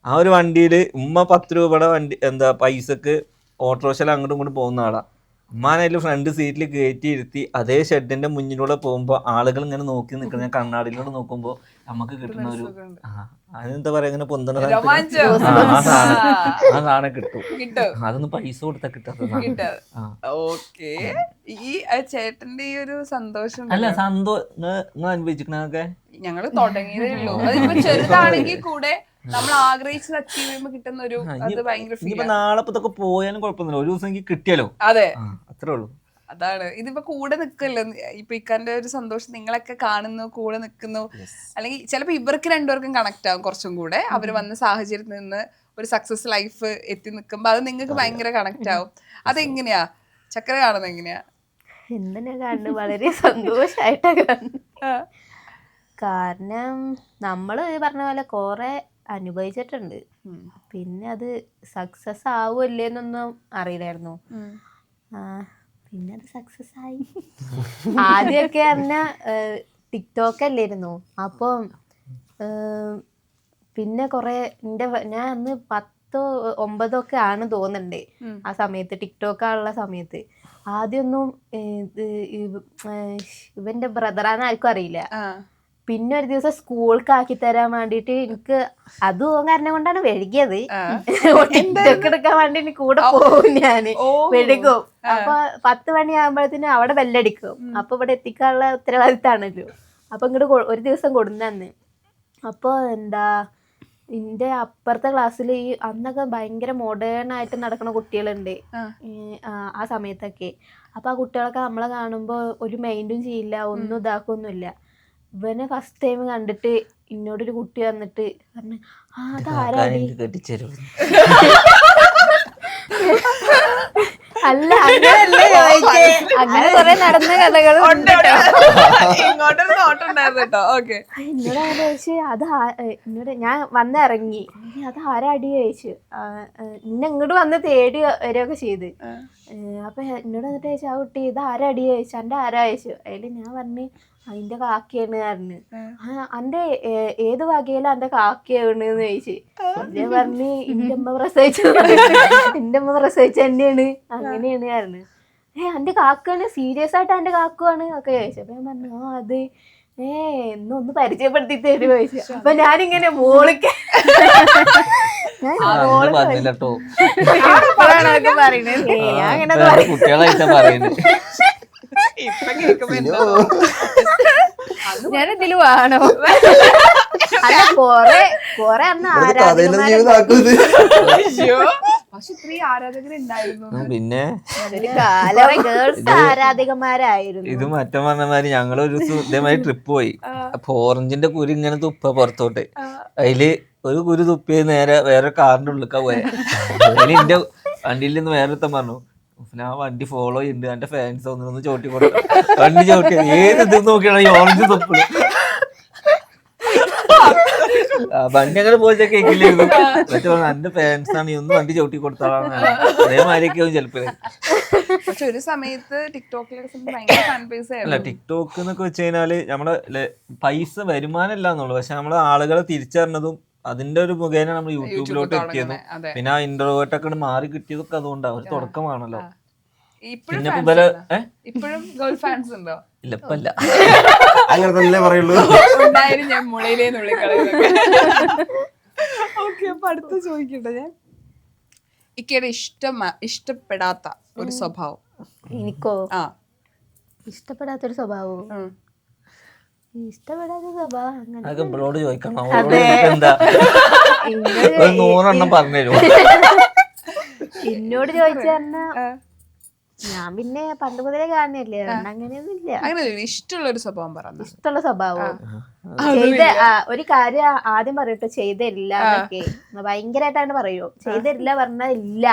ആ ഒരു വണ്ടിയിൽ ഉമ്മ 10 രൂപയുടെ പൈസക്ക് ഓട്ടോറിക്ഷയിൽ അങ്ങോട്ടും ഇങ്ങോട്ടും പോകുന്ന ആളാ. ഉമ്മാനായാലും ഫ്രണ്ട് സീറ്റിൽ കയറ്റി ഇരുത്തി അതേ ഷെഡിന്റെ മുന്നിലൂടെ പോകുമ്പോൾ ആളുകൾ ഇങ്ങനെ നോക്കി നിൽക്കുന്ന ഞാൻ കണ്ണാടിയിലൂടെ നോക്കുമ്പോൾ നമുക്ക് കിട്ടുന്ന ഒരു അതെന്താ പറയാ, ഇങ്ങനെ പൊന്തണ ആ സാധനം കിട്ടും. അതൊന്നും പൈസ കൊടുത്താൽ കിട്ടാത്ത. ഈ ചേട്ടന്റെ ഈ ഒരു സന്തോഷം അല്ല നിങ്ങൾ അനുഭവിച്ചിരിക്കണൊക്കെ ഞങ്ങള് തുടങ്ങിയതേ ഉള്ളൂ. അതിപ്പോ ചെറുതാണെങ്കിൽ കൂടെ നമ്മൾ ആഗ്രഹിച്ചത് അച്ചീവ് ചെയ്യുമ്പോൾ കിട്ടുന്ന ഒരു ഭയങ്കര നാളെ ഇതൊക്കെ പോയാലും കുഴപ്പമൊന്നുമില്ല, ഒരു ദിവസം എനിക്ക് കിട്ടിയാലോ. അതെ, അത്രേ ഉള്ളൂ. അതാണ്. ഇതിപ്പോ കൂടെ നിൽക്കല്ലോ, ഇപ്പൊ ഇക്കാന്റെ ഒരു സന്തോഷം നിങ്ങളൊക്കെ കാണുന്നു, കൂടെ നിൽക്കുന്നു. അല്ലെങ്കിൽ ചിലപ്പോ ഇവർക്ക് രണ്ടുപേർക്കും കണക്ട് ആവും കുറച്ചും കൂടെ. അവര് വന്ന സാഹചര്യത്തിൽ നിന്ന് ഒരു സക്സസ് ലൈഫ് എത്തി നിൽക്കുമ്പോ അത് നിങ്ങൾക്ക് ഭയങ്കര കണക്ട് ആവും. അതെങ്ങനെയാ ചക്കര കാണുന്നത്? എങ്ങനെയാ കാണുന്നത്? വളരെ സന്തോഷായിട്ടാ കാണുന്നത്. കാരണം നമ്മള് പറഞ്ഞ പോലെ കൊറേ അനുഭവിച്ചിട്ടുണ്ട്. പിന്നെ അത് സക്സസ് ആവുമല്ലേന്നൊന്നും അറിയില്ലായിരുന്നു. പിന്നെ അത് സക്സസ് ആയി. ആദ്യമൊക്കെ പറഞ്ഞാ ടിക്ടോക്ക് അല്ലായിരുന്നു. അപ്പം പിന്നെ കൊറേ ഞാൻ അന്ന് 10 or 9 ആണ് തോന്നുന്നുണ്ട് ആ സമയത്ത്, ടിക്ടോക്കുള്ള സമയത്ത്. ആദ്യമൊന്നും ഇവന്റെ ബ്രദറാന്ന് ആർക്കും അറിയില്ല. പിന്നെ ഒരു ദിവസം സ്കൂൾക്ക് ആക്കി തരാൻ വേണ്ടിട്ട് എനിക്ക് അതും കാരണം കൊണ്ടാണ് വൈകിയത്. ടിക്ടോക്ക് എടുക്കാൻ വേണ്ടി എനിക്ക് കൂടെ പോകും, ഞാന് വൈകും. അപ്പൊ 10 മണിയാകുമ്പോഴത്തേനും അവിടെ ബെല്ലടിക്കും. അപ്പൊ ഇവിടെ എത്തിക്കാനുള്ള ഉത്തരവാദിത്താണല്ലോ. അപ്പൊ ഇങ്ങോട്ട് ഒരു ദിവസം കൊടുന്നന്ന്. അപ്പൊ എന്റെ അപ്പുറത്തെ ക്ലാസ്സിൽ ഈ അന്നൊക്കെ ഭയങ്കര മോഡേൺ ആയിട്ട് നടക്കുന്ന കുട്ടികളുണ്ട് ആ സമയത്തൊക്കെ. അപ്പൊ ആ കുട്ടികളൊക്കെ നമ്മളെ കാണുമ്പോ ഒരു മൈൻഡും ചെയ്യില്ല, ഒന്നും ഇതാക്കൊന്നുമില്ല. ഇവനെ ഫസ്റ്റ് ടൈം കണ്ടിട്ട് ഇന്നോടൊരു കുട്ടി വന്നിട്ട് പറഞ്ഞു അതാരാടി കെട്ടിച്ചേരും. അല്ല അങ്ങനെയല്ലേ ചോദിച്ചേ, അങ്ങനെ കുറെ നടന്ന കഥകളും ഇങ്ങോട്ടൊരു നോട്ടുണ്ടായിരുന്നു കേട്ടോ. ഓക്കെ, എന്നോട് ആരാ ചോദിച്ചു, എന്നോട് ഞാൻ വന്നിറങ്ങി, അത് ആരാടി ചോദിച്ചു. എന്നെ ഇങ്ങോട്ട് വന്ന് തേടി വരികയൊക്കെ ചെയ്ത്. അപ്പൊ എന്നോട് വന്നിട്ട് ചോദിച്ചു, ആ കുട്ടി ഇത് ആരാടി ചോദിച്ചു, എൻ്റെ ആരാ ചോദിച്ചു. അതില് ഞാൻ പറഞ്ഞു അതിന്റെ കാക്കയാണ് പറഞ്ഞു. അന്റെ ഏത് വകയിലാ എന്റെ കാക്കയാണെന്ന് ചോദിച്ചു. ഞാൻ പറഞ്ഞു എന്റെ അമ്മ പ്രസവിച്ചു, എന്റെ അമ്മ പ്രസവിച്ച തന്നെയാണ്, അങ്ങനെയാണ് പറഞ്ഞു. എന്റെ കാക്കാണ്, സീരിയസ് ആയിട്ട് എന്റെ കാക്കുവാണ് ഒക്കെ ചോദിച്ചു. അപ്പൊ ഞാൻ പറഞ്ഞു അത് എന്നൊന്ന് പരിചയപ്പെടുത്തി തരുമോ ചോദിച്ചു. അപ്പൊ ഞാനിങ്ങനെ മോളിക്ക് പറഞ്ഞില്ലട്ടോ, പറയണത് ഞാൻ അങ്ങനെ കുട്ടികളായിട്ടാ പറയുന്നത്. ഇപ്പൊ കേൾക്കുമ്പോ ഞാനെന്തില് വേണോ? അല്ല കൊറേ അന്ന് പക്ഷെ ഇത്രയും ആരാധകരുണ്ടായിരുന്നു. പിന്നെ ഗേൾസ് ആരാധികമാരായിരുന്നു. ഇത് മറ്റേ പറഞ്ഞമാതിരി ഞങ്ങളൊരു ദിവസം ഇതേമാതിരി ട്രിപ്പ് പോയി. അപ്പൊ ഓറഞ്ചിന്റെ കുരു ഇങ്ങനെ തുപ്പ പുറത്തോട്ട്, അതില് ഒരു കുരു തുപ്പിയത് നേരെ വേറെ കാറിന്റെ ഉള്ളിലേക്കാ പോയ. അതിൽ എന്റെ വണ്ടിയിൽ നിന്ന് വേറൊരുത്തൻ പറഞ്ഞു, ആ വണ്ടി ഫോളോ ചെയ്യുന്നുണ്ട്, എന്റെ ഫാൻസ് ഒന്നൊന്ന് ചോട്ടി കൊടുത്തു. വണ്ടി ചോട്ടി ഏത് ഇത് നോക്കിയാണ് ഈ ഓറഞ്ച് തുപ്പ്. വണ്ടി അങ്ങനെ പോയി കേക്കില്ലായിരുന്നു. മറ്റേ പറഞ്ഞു എന്റെ ഫാൻസ് ആണ്, ഒന്ന് വണ്ടി ചവിട്ടി കൊടുത്താളാണ്. അതേമാതിരിയൊക്കെ ആവും ചിലപ്പോ. പക്ഷെ ഒരു സമയത്ത് ടിക്ടോക്കിലൊക്കെ ഭയങ്കര ഫാൻ ബേസ് ആയിരുന്നു. അല്ല, ടിക്ടോക്ക് എന്നൊക്കെ വെച്ച് കഴിഞ്ഞാല് നമ്മളെ പൈസ വരുമാനമല്ല എന്നുള്ളൂ, പക്ഷെ നമ്മള് ആളുകളെ തിരിച്ചറിഞ്ഞതും അതിന്റെ ഒരു മുഖേന നമ്മൾ യൂട്യൂബിലോട്ട് എത്തിയതും പിന്നെ ആ ഇൻട്രോവേർട്ടൊക്കെ മാറി കിട്ടിയതൊക്കെ അതുകൊണ്ടാണ്. ഒരു തുടക്കമാണല്ലോ. പിന്നെ ഇപ്പോഴും ഗേൾ ഫാൻസ് ഉണ്ടോ? ഇല്ല, ഇപ്പല്ല. അങ്ങനെ തന്നെ പറയുള്ളൂ. ഉണ്ടായാലും ഞാൻ മുളയിലേന്ന് വിളിക്കളയൊക്കെ. ഓക്കെ, അപ്പൊ അടുത്ത് ചോദിക്കട്ടെ ഞാൻ. ഇക്കയുടെ ഇഷ്ടപ്പെടാത്ത ഒരു സ്വഭാവം. എനിക്കോ? ആ, ഇഷ്ടപ്പെടാത്തൊരു സ്വഭാവവും ഇഷ്ടപ്പെടാത്ത സ്വഭാവം അതൊക്കെ ബ്രോഡ് ചോദിക്കണം. എന്താ 100 പറഞ്ഞുതരുമോ? എന്നോട് ചോദിച്ചു പറഞ്ഞാ ഞാൻ പിന്നെ പണ്ട് മുതലേ കാണുന്നില്ലേ, അങ്ങനെയൊന്നും ഇല്ല. അങ്ങനെ ഇഷ്ടമുള്ള ഒരു സ്വഭാവം പറഞ്ഞു. ഇഷ്ടമുള്ള സ്വഭാവം ഒരു കാര്യം ആദ്യം പറയട്ടോ, ചെയ്തില്ല എന്നൊക്കെ ഭയങ്കരമായിട്ടാണ് പറയൂ. ചെയ്തില്ല പറഞ്ഞാൽ ഇല്ല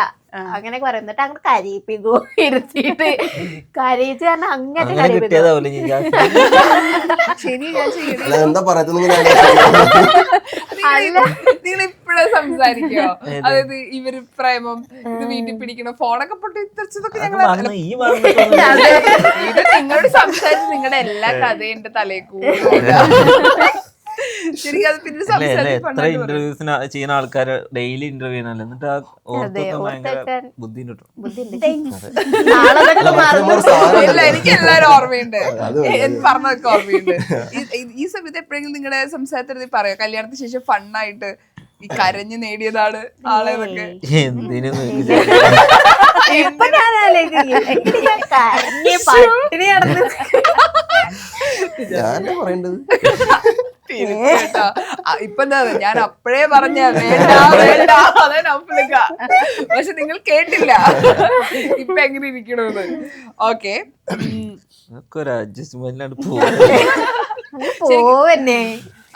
അങ്ങനെയൊക്കെ പറയും. എന്നിട്ട് അങ്ങനെ കരയിപ്പിക്കോ, ഇരുത്തിയിട്ട് കരയിച്ച് പറഞ്ഞാൽ അങ്ങനെ കരയിപ്പിക്കും. ശരി, ഞാൻ ചെയ്യണം. നിങ്ങൾ ഇപ്പഴേ സംസാരിക്കോ? അതായത് ഇവര് പ്രേമം, ഇത് വീട്ടിൽ പിടിക്കണ ഫോണൊക്കെ പൊട്ടിത്തെറിച്ചതൊക്കെ ഞങ്ങൾ ഇത് നിങ്ങളോട് സംസാരിച്ച് നിങ്ങളുടെ എല്ലാ കഥയും എന്റെ തലയിൽ കൂടി. ശരിക്കും അത് പിന്നെ എത്ര ഇന്റർവ്യൂസിന് ചെയ്യുന്ന ആൾക്കാര് ഡെയിലി ഇന്റർവ്യൂ ചെയ്യുന്നല്ലേ, എന്നിട്ട് ആ ഓർത്തൊക്കെ ഭയങ്കര ബുദ്ധിമുട്ടും. ഇല്ല, എനിക്ക് എല്ലാരും ഓർമ്മയുണ്ട്, പറഞ്ഞതൊക്കെ ഓർമ്മയുണ്ട്. ഈ സമയത്ത് എപ്പോഴെങ്കിലും നിങ്ങളുടെ സംസാരത്തിൽ പറയോ കല്യാണത്തിന് ശേഷം ഫണ്ണായിട്ട് ഈ കരഞ്ഞു നേടിയതാണ് ആളെന്നൊക്കെ? എന്തിനും പറയേണ്ടത് ഇപ്പൊ എന്താ ഞാൻ അപ്പഴേ പറഞ്ഞ വേണ്ട വേണ്ട അതെ നമ്പലിക്ക, പക്ഷെ നിങ്ങൾ കേട്ടില്ല ഇപ്പൊ എങ്ങനെ ഇരിക്കണമെന്ന്. ഓക്കെ, പോവന്നെ.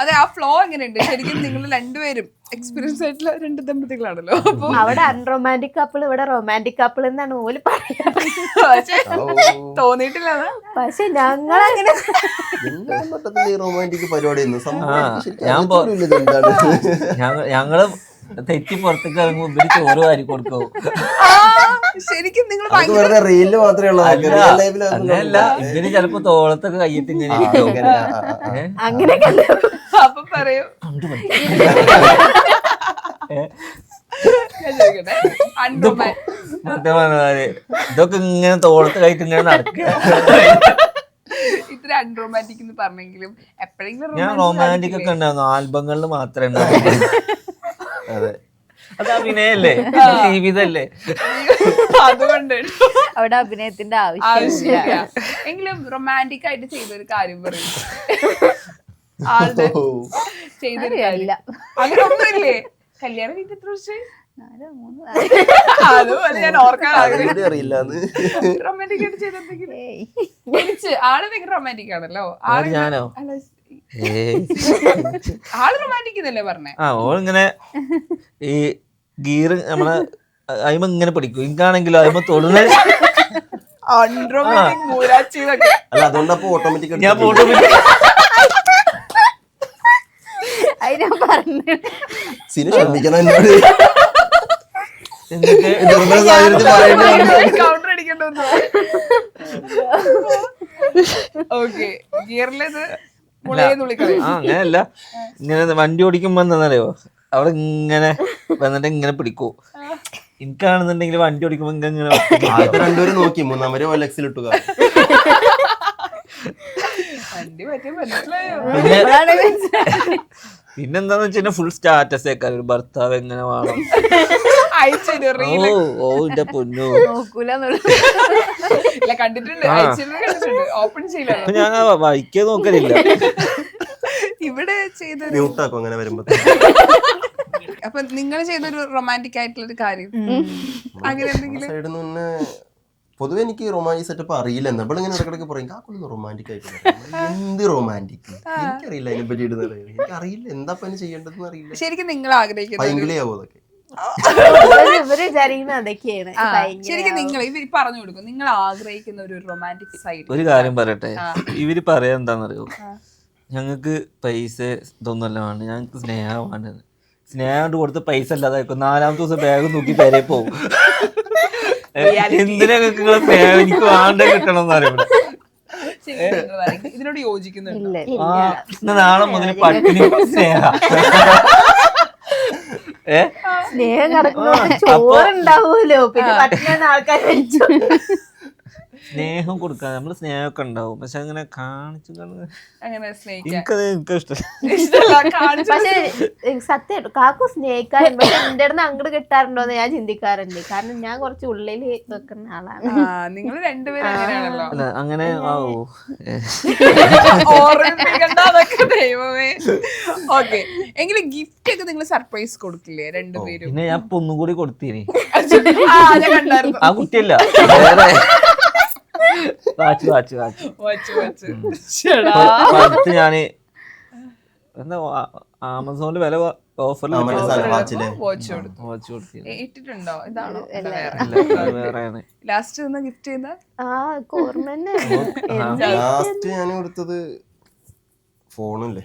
അതെ, ആ ഫ്ലോ എങ്ങനെയുണ്ട് ശരിക്കും? നിങ്ങൾ രണ്ടുപേരും എക്സ്പീരിയൻസ് ആയിട്ടുള്ള രണ്ട് ദമ്പതികളാണല്ലോ. അപ്പൊ അവിടെ അൺറൊമാൻറ്റിക് കപ്പിൾ, ഇവിടെ റൊമാൻറ്റിക് കപ്പിൾ എന്നാണ് ഓല് പറയാ. തോന്നിയിട്ടില്ല. പക്ഷെ ഞങ്ങളങ്ങനെ റൊമാൻറ്റിക് പരിപാടി ഞങ്ങള് തെറ്റി പുറത്തേക്ക് ഇറങ്ങുമ്പോ ഇവര് ചോറ് വാരി കൊടുക്കും. ശരിക്കും നിങ്ങൾ റീലില് മാത്രമേ ഉള്ളൂ. അങ്ങനെയല്ല, ഇവര് ചിലപ്പോ തോളത്തൊക്കെ കൈയിട്ട് ഇങ്ങനെ അങ്ങനെയൊക്കെ. അപ്പൊ പറയൂ, ഇതൊക്കെ ഇങ്ങനെ തോളത്ത് കൈയിട്ട് ഇങ്ങനെ നടക്കുക. ഇത്ര അൺറൊമാൻറ്റിക് എന്ന് പറഞ്ഞെങ്കിലും എപ്പോഴെങ്കിലും ഞാൻ റൊമാൻറ്റിക് ഒക്കെ ഉണ്ടായിരുന്നു, ആൽബങ്ങളിൽ മാത്രമേ ഉണ്ടായിരുന്നു. അതെ, അത് അഭിനയല്ലേ, ജീവിതല്ലേ, അതുകൊണ്ട് അവിടെ അഭിനയത്തിന്റെ ആവശ്യമില്ല. എങ്കിലും റൊമാൻറ്റിക് ആയിട്ട് ചെയ്തൊരു കാര്യം പറയും ആളുടെ ചെയ്തൊരു കാര്യം. അങ്ങനെ ഒന്നുമില്ലേ? കല്യാണം കഴിഞ്ഞ എത്ര വർഷം? അതുപോലെ ഞാൻ ഓർക്കാൻ റൊമാൻറ്റിക് ആയിട്ട് ചെയ്തെന്തെങ്കിലും. ആള് ഭയങ്കര റൊമാൻറ്റിക് ആണല്ലോ. ഞാനോ? അല്ല, ആള് റൊമാൻറ്റിക് എന്നല്ലേ പറഞ്ഞേ? ആ ഓളിങ്ങനെ ഈ ഗീർ നമ്മളെ അയിമ ഇങ്ങനെ പിടിക്കും. എനിക്കാണെങ്കിലും അയിമ തൊടുന്ന അൺറൊമാൻറ്റിക് മൂരാച്ചി എന്നൊക്കെ. അല്ല അതുകൊണ്ടപ്പോ ഓട്ടോമാറ്റിക് ഞാൻ ഫോട്ടോ അത് ഞാൻ പറഞ്ഞു. സിനു ക്ഷമിക്കണം എന്നോട്. എന്നിട്ട് ദുർബല സാഹചര്യത്തിൽ പറയേണ്ടി കൗണ്ടർ അടിക്കണ്ടോ? ഓക്കെ, ഗിയറിലേത് മുളയെന്നുള്ളിക്കളയും. ആ അങ്ങനെയല്ല, ഇങ്ങനെ വണ്ടി ഓടിക്കുമ്പോ എന്താണെന്നറിയോ, അവിടെ ഇങ്ങനെ വന്നിട്ട് ഇങ്ങനെ പിടിക്കൂ. എനിക്കാണെന്നുണ്ടെങ്കിൽ വണ്ടി ഓടിക്കുമ്പോ ഇങ്ങനെ ആദ്യത്തെ രണ്ടുപേരും നോക്കി, മൂന്നാമരെ OLX ഇട്ടു. വണ്ടി പറ്റിയ മനസ്സിലായോ? പിന്നെന്താന്ന് വെച്ചാൽ ഫുൾ സ്റ്റാറ്റസ് ആക്കാൻ ഒരു ഭർത്താവ് എങ്ങനെ വേണം. അയച്ചിട്ട് റീല് ഓ എന്റെ പൊന്നു. ഇല്ല, കണ്ടിട്ടുണ്ട്, അയച്ചിട്ട് കണ്ടിട്ടുണ്ട്. ഓപ്പൺ ചെയ്യില്ല. അപ്പൊ ഞാൻ വായിക്കാൻ നോക്കലില്ല. ഇവിടെ ചെയ്തൊരു മ്യൂട്ടാക്കും അങ്ങനെ വരുമ്പോ. അപ്പൊ നിങ്ങൾ ചെയ്തൊരു റൊമാൻറ്റിക് ആയിട്ടുള്ള ഒരു കാര്യം അങ്ങനെ എന്തെങ്കിലും? സൈഡിൽ നിന്ന് പൊതുവെ എനിക്ക് റൊമാൻറ്റിക് സെറ്റപ്പ് അറിയില്ല. നമ്മളിങ്ങനെ ഇടക്കിടക്ക് പറയും കാക്കൊന്ന് റൊമാൻറ്റിക് ആയിട്ട്. എന്ത് റൊമാൻറ്റിക് എനിക്കറിയില്ല അതിനെ പറ്റി ഇടുന്നത്. എനിക്കറിയില്ല എന്താ പനി ചെയ്യേണ്ടതെന്ന് അറിയില്ല. ശരിക്കും നിങ്ങൾ ആഗ്രഹിക്കുന്നത് പൈങ്കിളിയാവോ അതൊക്കെ? ഇവര് വിചാരിക്കുന്ന അതൊക്കെയാണ്. ശരിക്കും നിങ്ങൾ ഇവർ പറഞ്ഞു കൊടുക്കും, നിങ്ങൾ ആഗ്രഹിക്കുന്ന ഒരു റൊമാൻറ്റിക് സൈഡ്. ഒരു കാര്യം പറയട്ടെ, ഇവര് പറയാ എന്താണെന്നറിയോ, ഞങ്ങൾക്ക് പൈസ ഇതൊന്നുമല്ല വേണ്ട, ഞങ്ങൾക്ക് സ്നേഹമാണ്. സ്നേഹം കൊണ്ട് കൊടുത്ത് പൈസ അല്ലാതെ 4-ാമത്തെ ദിവസം ബാഗ് നോക്കി പേരെ പോകും. എന്തിനാ നിങ്ങളെ സ്നേഹം എനിക്ക് വേണ്ട കിട്ടണം എന്ന് അറിയണ്ട. ഇതിനോട് യോജിക്കുന്നുണ്ട്? നാളെ മുതൽ പട്ടിണി സ്നേഹ സ്നേഹം കിടക്കുമ്പോ ചോറുണ്ടാവൂലോ, പിന്നെ പറ്റുന്ന ആൾക്കാർ വെച്ചു. സ്നേഹം കൊടുക്കാൻ നമ്മള് സ്നേഹമൊക്കെ ഉണ്ടാവും, പക്ഷെ അങ്ങനെ കാണിച്ചു അങ്ങനെ സ്നേഹിക്കാൻ എനിക്കത് എനിക്കിഷ്ടം. പക്ഷെ സത്യമായിട്ടും കാക്കു സ്നേഹിക്കാറുണ്ട്. പക്ഷെ എന്റെ അടുത്ത് അങ്ങോട്ട് കിട്ടാറുണ്ടോന്ന് ഞാൻ ചിന്തിക്കാറുണ്ട്. കാരണം ഞാൻ കുറച്ച് ഉള്ളിൽ വെക്കുന്ന ആളാണ്. നിങ്ങൾ രണ്ടുപേരും അങ്ങനെയാണല്ലോ. അല്ല അങ്ങനെ ഓർമ്മിപ്പിക്കണ്ടതൊക്കെ ദൈവമേ. ഓക്കെ, എങ്കിലും ഗിഫ്റ്റ് ഒക്കെ നിങ്ങൾ സർപ്രൈസ് കൊടുക്കില്ലേ രണ്ടുപേരും? പിന്നെ ഞാൻ ഇപ്പൊ ഒന്നും കൂടി കൊടുത്തീനി. ഞാൻ കണ്ടായിരുന്നു. ആ കുട്ടിയല്ല, വേറെ അടുത്ത് ഞാന് എന്താ ആമസോണില് വില ഓഫറിൽ വാച്ച് കൊടുത്തി. ഇട്ടിട്ടുണ്ടോ? ഇതാണോ വേറെയാണ് ലാസ്റ്റ് ഗിഫ്റ്റ് ചെയ്യുന്ന? ലാസ്റ്റ് ഞാൻ കൊടുത്തത് ഫോണല്ലേ,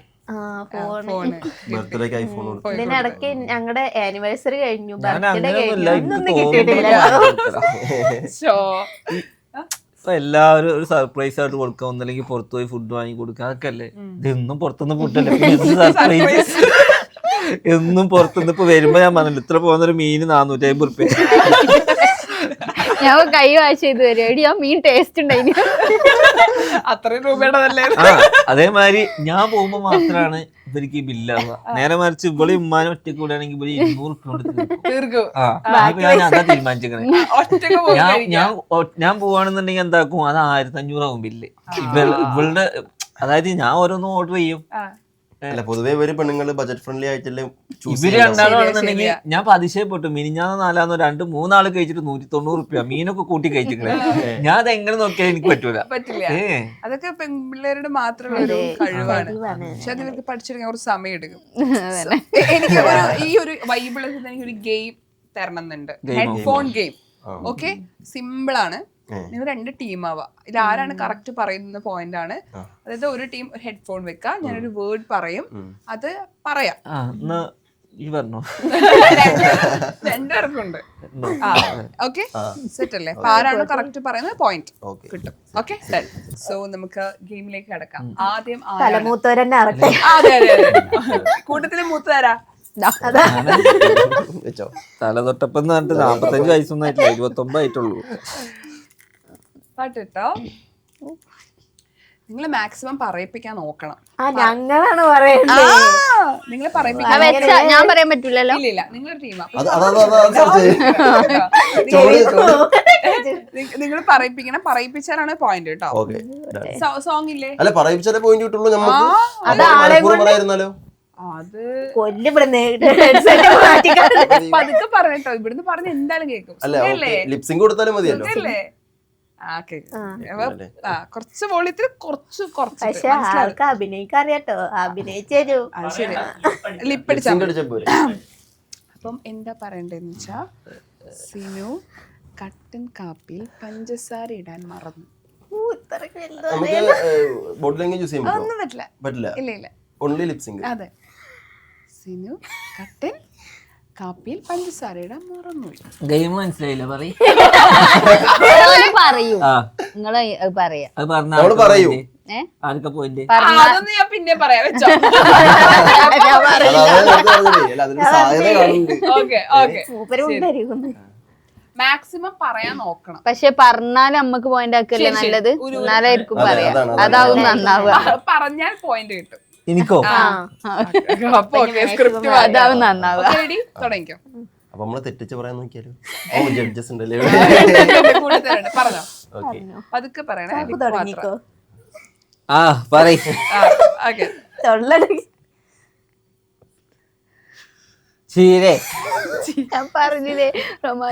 ബർത്ത്ഡേക്ക് ഐഫോൺ കൊടുത്തു. ഇതിനിടയ്ക്ക് ഞങ്ങളുടെ ആനിവേഴ്സറി കഴിഞ്ഞു, ഞാൻ ബർത്ത്ഡേ അങ്ങനെയൊന്നുമില്ല, കഴിഞ്ഞു, ഒന്നും എനിക്ക് കിട്ടിയിട്ടില്ല. ഇപ്പൊ എല്ലാവരും ഒരു സർപ്രൈസ് ആയിട്ട് കൊടുക്കുക, ഒന്നല്ലെങ്കിൽ പുറത്തു പോയി ഫുഡ് വാങ്ങി കൊടുക്കുക, അതൊക്കെ അല്ലേ. ഇതൊന്നും പുറത്തുനിന്ന് ഫുഡല്ലേ, പിന്നെ എന്ത് സർപ്രൈസ്. എന്നും പുറത്തുനിന്ന് ഇപ്പൊ വരുമ്പോ ഞാൻ പറഞ്ഞില്ല, ഇത്ര പോകുന്നൊരു മീന് 450 റുപ്യ. ഞാൻ കൈ വാഷ് ചെയ്ത് വരും, ആ മീൻ ടേസ്റ്റ് ഉണ്ടായി. അത്രയും രൂപയുടെതല്ലേ? അതേമാതിരി ഞാൻ പോകുമ്പോ മാത്രമാണ് ഇവർക്ക് ഈ ബില്ലാവുക. നേരെ മറിച്ച് ഇവിടെ ഉമ്മാനും ഒറ്റക്ക് കൂടെയാണെങ്കിൽ ഇവര് 200 റുപ്യ കൊണ്ട് തീർക്കും. ഞാൻ അതാ തീരുമാനിച്ചേക്കണേ. ഞാൻ പോവാണെന്നുണ്ടെങ്കിൽ എന്താക്കും, അത് 1500 ആവും ബില്ല്. ഇവളുടെ അതായത് ഞാൻ ഓരോന്നും ഓർഡർ ചെയ്യും. അല്ല പൊതുവെ ഇവര് പെണ്ണുങ്ങള് ബജറ്റ് ഫ്രണ്ട്ലി ആയിട്ടല്ലേ ഇവര് രണ്ടാളാണെന്നുണ്ടെങ്കിൽ ഞാൻ അതിശയപ്പെട്ടു. മിനിഞ്ഞാന്ന് 4-3 ആള് കഴിച്ചിട്ട് 190 റുപ്യ മീനൊക്കെ കൂട്ടി കഴിച്ചിട്ടേ. ഞാൻ അത് എങ്ങനെ നോക്കിയാൽ എനിക്ക് പറ്റൂല. അതൊക്കെ പെൺപിള്ളേരുടെ മാത്രമുള്ള ഒരു കഴിവാണ്. പക്ഷെ അത് ഇവർക്ക് പഠിച്ചെടുക്കാൻ കുറച്ച് സമയം എടുക്കും. എനിക്ക് ഈ ഒരു വൈബിൾ ഒരു ഗെയിം തരണം എന്നുണ്ട്, ഹെഡ്ഫോൺ ഗെയിം. ഓക്കെ, സിമ്പിൾ ആണ്. നിങ്ങൾ 2 ടീമാവാ. ഇത് ആരാണ് കറക്റ്റ് പറയുന്ന പോയിന്റ് ആണ്. അതായത് ഒരു ടീം ഹെഡ്ഫോൺ വെക്ക, ഞാനൊരു വേർഡ് പറയും, അത് പറയാം. രണ്ടുപേർക്കുണ്ട്. ഓക്കെ, സെറ്റ് അല്ലേ? അപ്പൊ ആരാണ് കറക്റ്റ് പറയുന്നത് പോയിന്റ് കിട്ടും. ഓക്കെ, സോ നമുക്ക് ഗെയിമിലേക്ക് കിടക്കാം. ആദ്യം തലമൂത്തവരെന്നെ അറിട്ടെ. അതെ അതെ അതെ, കൂട്ടത്തില് മൂത്തതാരാ? തല തൊട്ടപ്പം 45 വയസ്സൊന്നും ആയിട്ടില്ല, 29 ആയിട്ടുള്ളൂ. പാട്ടോ നിങ്ങൾ മാക്സിമം പറയിപ്പിക്കാൻ നോക്കണം. ഞങ്ങളാണ് പറയുന്നത്. നിങ്ങൾ പറയിപ്പിക്കാൻ ഞാൻ പറയാൻ പറ്റൂലല്ലോ. ഇല്ല, നിങ്ങളൊരു ടീമാ. നിങ്ങൾ പറയിപ്പിക്കണം, പറയിപ്പിച്ചാലാണ് പോയിന്റ് കേട്ടോ. സോങ് ഇല്ലേ? അല്ല പറയിപ്പിച്ചാലേ പോയിന്റ് കിട്ടുള്ളൂ. അത് പതുക്കെ പതുക്കെ പറഞ്ഞോ, ഇവിടുന്ന് പറഞ്ഞ എന്തായാലും കേൾക്കും. ലിപ്സിംഗ് കൊടുത്താലും മതിയല്ലോ. കുറച്ച് വോളിയത്തിൽ കുറച്ച് പക്ഷെ ആൾക്ക് അഭിനയിക്കാൻ അറിയാട്ടോ, അഭിനയിച്ചു തരൂ. അത് ശരി, ലിപ്പടിച്ചാ. അപ്പം എന്താ പറയണ്ടെന്ന് വെച്ചാ, സിനു കട്ടൻ കാപ്പിയിൽ പഞ്ചസാര ഇടാൻ മറന്നു. നമുക്ക് ബോഡി ലാംഗ്വേജ് യൂസ് ചെയ്യാൻ ഒന്നും പറ്റില്ല. പറ്റില്ല. ഇല്ല. Only lip sync. അതെ. സിനു കട്ടൻ കാപ്പിയിൽ പഞ്ചസാര ഇടാൻ മറന്നു. ഗെയിം മനസ്സിലായില്ല പറയും നിങ്ങള് പറയാ നമ്മള് പറയൂ. ആർക്കെ പോയിന്റ് അതൊന്നും ഞാൻ പിന്നെ പറയാം, വെച്ചോ. മാക്സിമം പറയാൻ നോക്കണം. പക്ഷെ പറഞ്ഞാൽ നമ്മക്ക് പോയിന്റ് ആക്കല്ലേ നല്ലത്, എന്നാലായിരിക്കും പറയാ. അതാവും നന്നാവുക. പറഞ്ഞാൽ പോയിന്റ് കിട്ടും. എനിക്കോ? അതാവും നന്നാവുക. തുടങ്ങിക്കോ. അപ്പൊ നമ്മള് തെറ്റിച്ച് പറയാൻ നോക്കിയാലോ? ജഡ്ജസ് ഉണ്ടല്ലേ? പറഞ്ഞോ, പതുക്കെ പറയണേ. തുടങ്ങിക്കോ. ഞാൻ പറഞ്ഞില്ലേ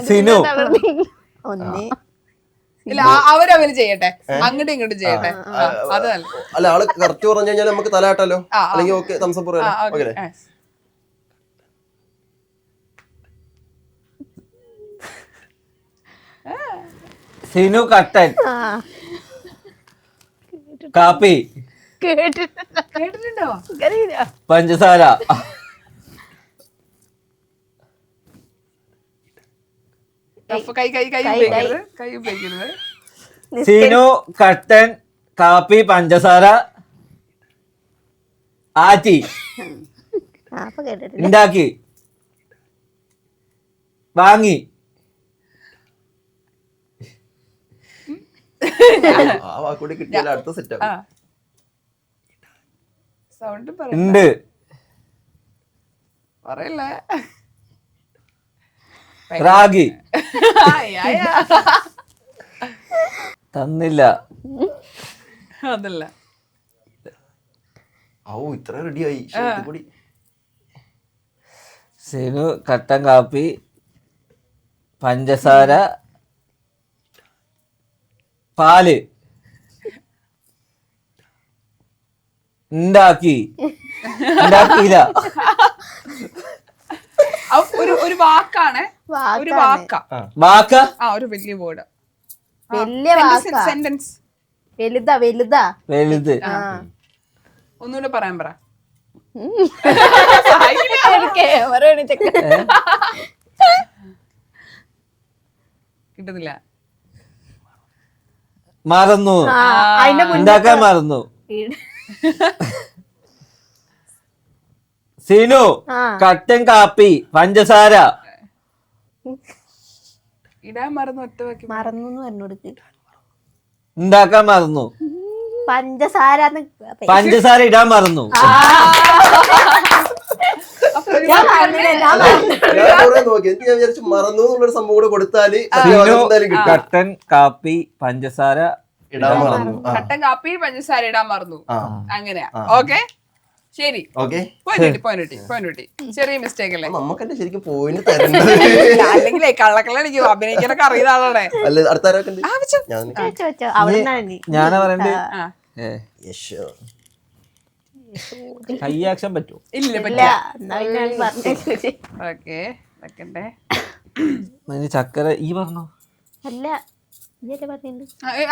സിനു. ഒന്ന് ഇല്ല, അവരവര് ചെയ്യട്ടെ, അങ്ങോട്ടും ഇങ്ങോട്ടും ചെയ്യട്ടെ. അത് അല്ല, ആള് കറക്റ്റ് പറഞ്ഞു കഴിഞ്ഞാൽ നമുക്ക് തലയാട്ടല്ലോ, അല്ലെങ്കിൽ ഓക്കെ തംസപ്പ് പറയാം. സിനു കട്ടൻ കാപ്പി കേട്ടിട്ടുണ്ടോ? പഞ്ചസാര കൈ ഉപയോഗിക്കരുത്. സിനു കട്ടൻ കാപ്പി പഞ്ചസാര ആറ്റി ഉണ്ടാക്കി വാങ്ങി ആ വാക്കൂടി കിട്ടിയാൽ അടുത്ത സെറ്റ് ആവും. സൗണ്ട് ഉണ്ട് പറയല്ലേ. റാഗി തന്നില്ല. അതല്ല. ഇത്ര റെഡിയായി. സിനു കട്ടൻ കാപ്പി പഞ്ചസാര പാല് ഉണ്ടാക്കിയില്ല. ഒരു വാക്കാണ്, ഒരു വാക്ക, ഒരു വലിയ വേർഡ്, സെന്റൻസ്. വലുത്. ഒന്നുകൂടെ പറയാൻ പറ. കിട്ടുന്നില്ല. മറന്നു. ഉണ്ടാക്കാൻ മറന്നു. സിനു കട്ടൻ കാപ്പി പഞ്ചസാര ഇടാൻ മറന്നു. ഒറ്റ വാക്കി മറന്നു എന്നോട്. ഉണ്ടാക്കാൻ മറന്നു. പഞ്ചസാര ഇടാൻ മറന്നു. മറന്നു എന്നുള്ളൊരു സംഭവം കൂടെ കൊടുത്താല് കട്ടൻ കാപ്പി പഞ്ചസാര ഇടാൻ മറന്നു. കട്ടൻ കാപ്പി പഞ്ചസാര ഇടാൻ മറന്നു. അങ്ങനെയാ. ഓക്കെ, ശരി. പോയിന്റ്. ചെറിയ മിസ്റ്റേക്ക് അല്ലേ? നമുക്കെന്നെ ശരിക്കും പോയിന്റ് തരണ്ടത്. അല്ലെങ്കിൽ കള്ളക്കള്ളടിക്കും. അഭിനയിക്കാനൊക്കെ അറിയുന്ന ആളാണ്. ഞാനാ പറയണ്ടേ? ഹൈ ആക്ഷൻ പറ്റുമോ? ഇല്ല, ചക്കര ഈ പറഞ്ഞോ? അല്ല,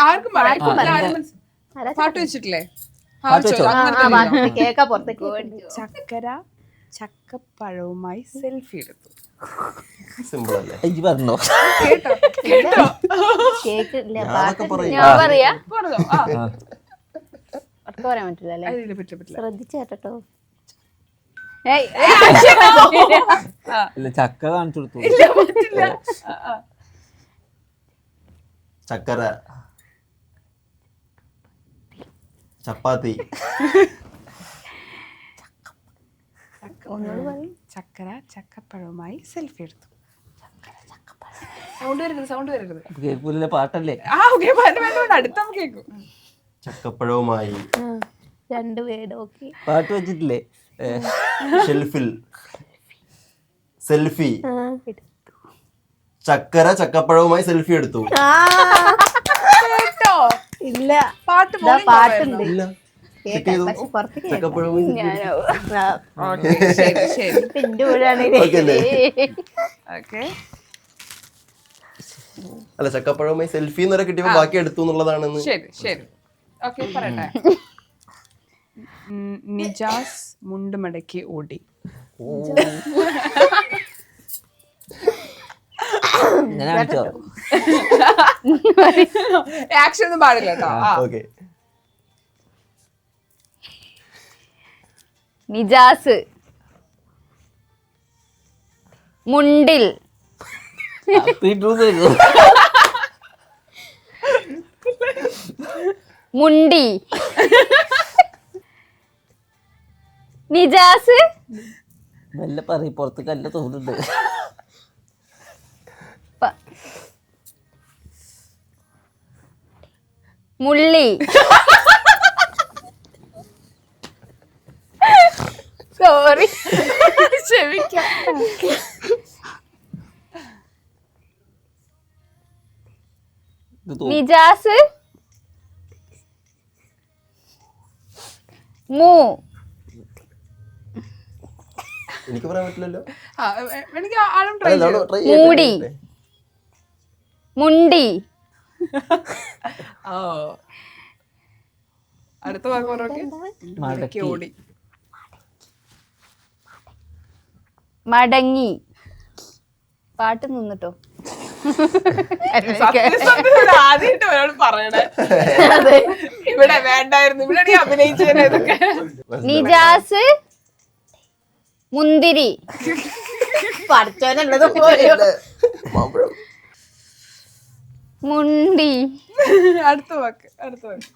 ആർക്കും പാട്ട് വെച്ചിട്ടില്ലേ? ചക്കര ചക്കപ്പഴവുമായി സെൽഫി എടുത്തു. സിമ്പിൾ അല്ലേ? പറഞ്ഞോ? കേട്ടോ? ഞാൻ പറയാ പറഞ്ഞോ? പറയാൻ പറ്റില്ല. ശ്രദ്ധിച്ചു കേട്ടോ. ചക്ക കാണിച്ചു കൊടുത്തു. ചക്കര ചപ്പാത്തി ചക്കര ചക്കപ്പഴവുമായി സെൽഫി എടുത്തു. സൗണ്ട് വരരുത്. കേൾക്കൂല, പാട്ടല്ലേ? അടുത്ത കേൾക്കും. ചക്കപ്പഴവുമായി രണ്ട് വേർഡ്. ഓക്കെ, പാട്ട് വെച്ചിട്ടില്ലേ? ഷെൽഫിൽ സെൽഫി. ചക്കര ചക്കപ്പഴവുമായി സെൽഫി എടുത്തു. ഇല്ല പാട്ട് ഇതാ പോലും പാട്ടുണ്ട് ഇല്ല കേക്കാം പക്ഷെ പുറത്ത് കേൾക്കാം ചക്കപ്പഴവും ഓക്കെ ശരി ശരി എന്റെ കൂടെയാണ് ഓക്കെ അല്ലേ ഓക്കെ അല്ല ചക്കപ്പഴവുമായി സെൽഫി എന്നൊക്കെ കിട്ടിയപ്പോ ബാക്കി എടുത്തു എന്നുള്ളതാണെന്ന്. ശരി ശരി ഓക്കെ പറയട്ടെ. നിജാസ് മുണ്ട് മടക്കി ഓടി. ആക്ഷൻ ഒന്നും പാടില്ല കേട്ടോ. ഓക്കെ നിജാസ് മുണ്ടിൽ മുണ്ടി നിജാസ് മെല്ലെ പറയും പുറത്ത് കല്ല തോന്നുന്നുണ്ട്. മുള്ളി സോറി ക്ഷമിക്കാം. നിജാസ് മൂ എനിക്ക് പറയാൻ പറ്റില്ലല്ലോ. എനിക്ക് ആളും ട്രൈ അല്ല, ചെയ്തു. try ചെയ്യട്ടെ, മൂടി. try ചെയ്യട്ടെ. മുണ്ടി ഓ അടുത്ത വാക്ക് പറഞ്ഞോക്കെ. മടക്കി ഓടി. മടങ്ങി പാട്ട് നിന്നിട്ടോ ആദ്യമായിട്ട് ഒരാൾ പറയണേ ഇവിടെ വേണ്ടായിരുന്നു, ഇവിടെ നീ അഭിനയിച്ചേനെ ഇതൊക്കെ. നിജാസ് മുന്തിരി പഠിച്ചോനുള്ളത് മാമ്പഴം. അടുത്ത മുണ്ടി വാക്ക് അടുത്ത വാക്ക്.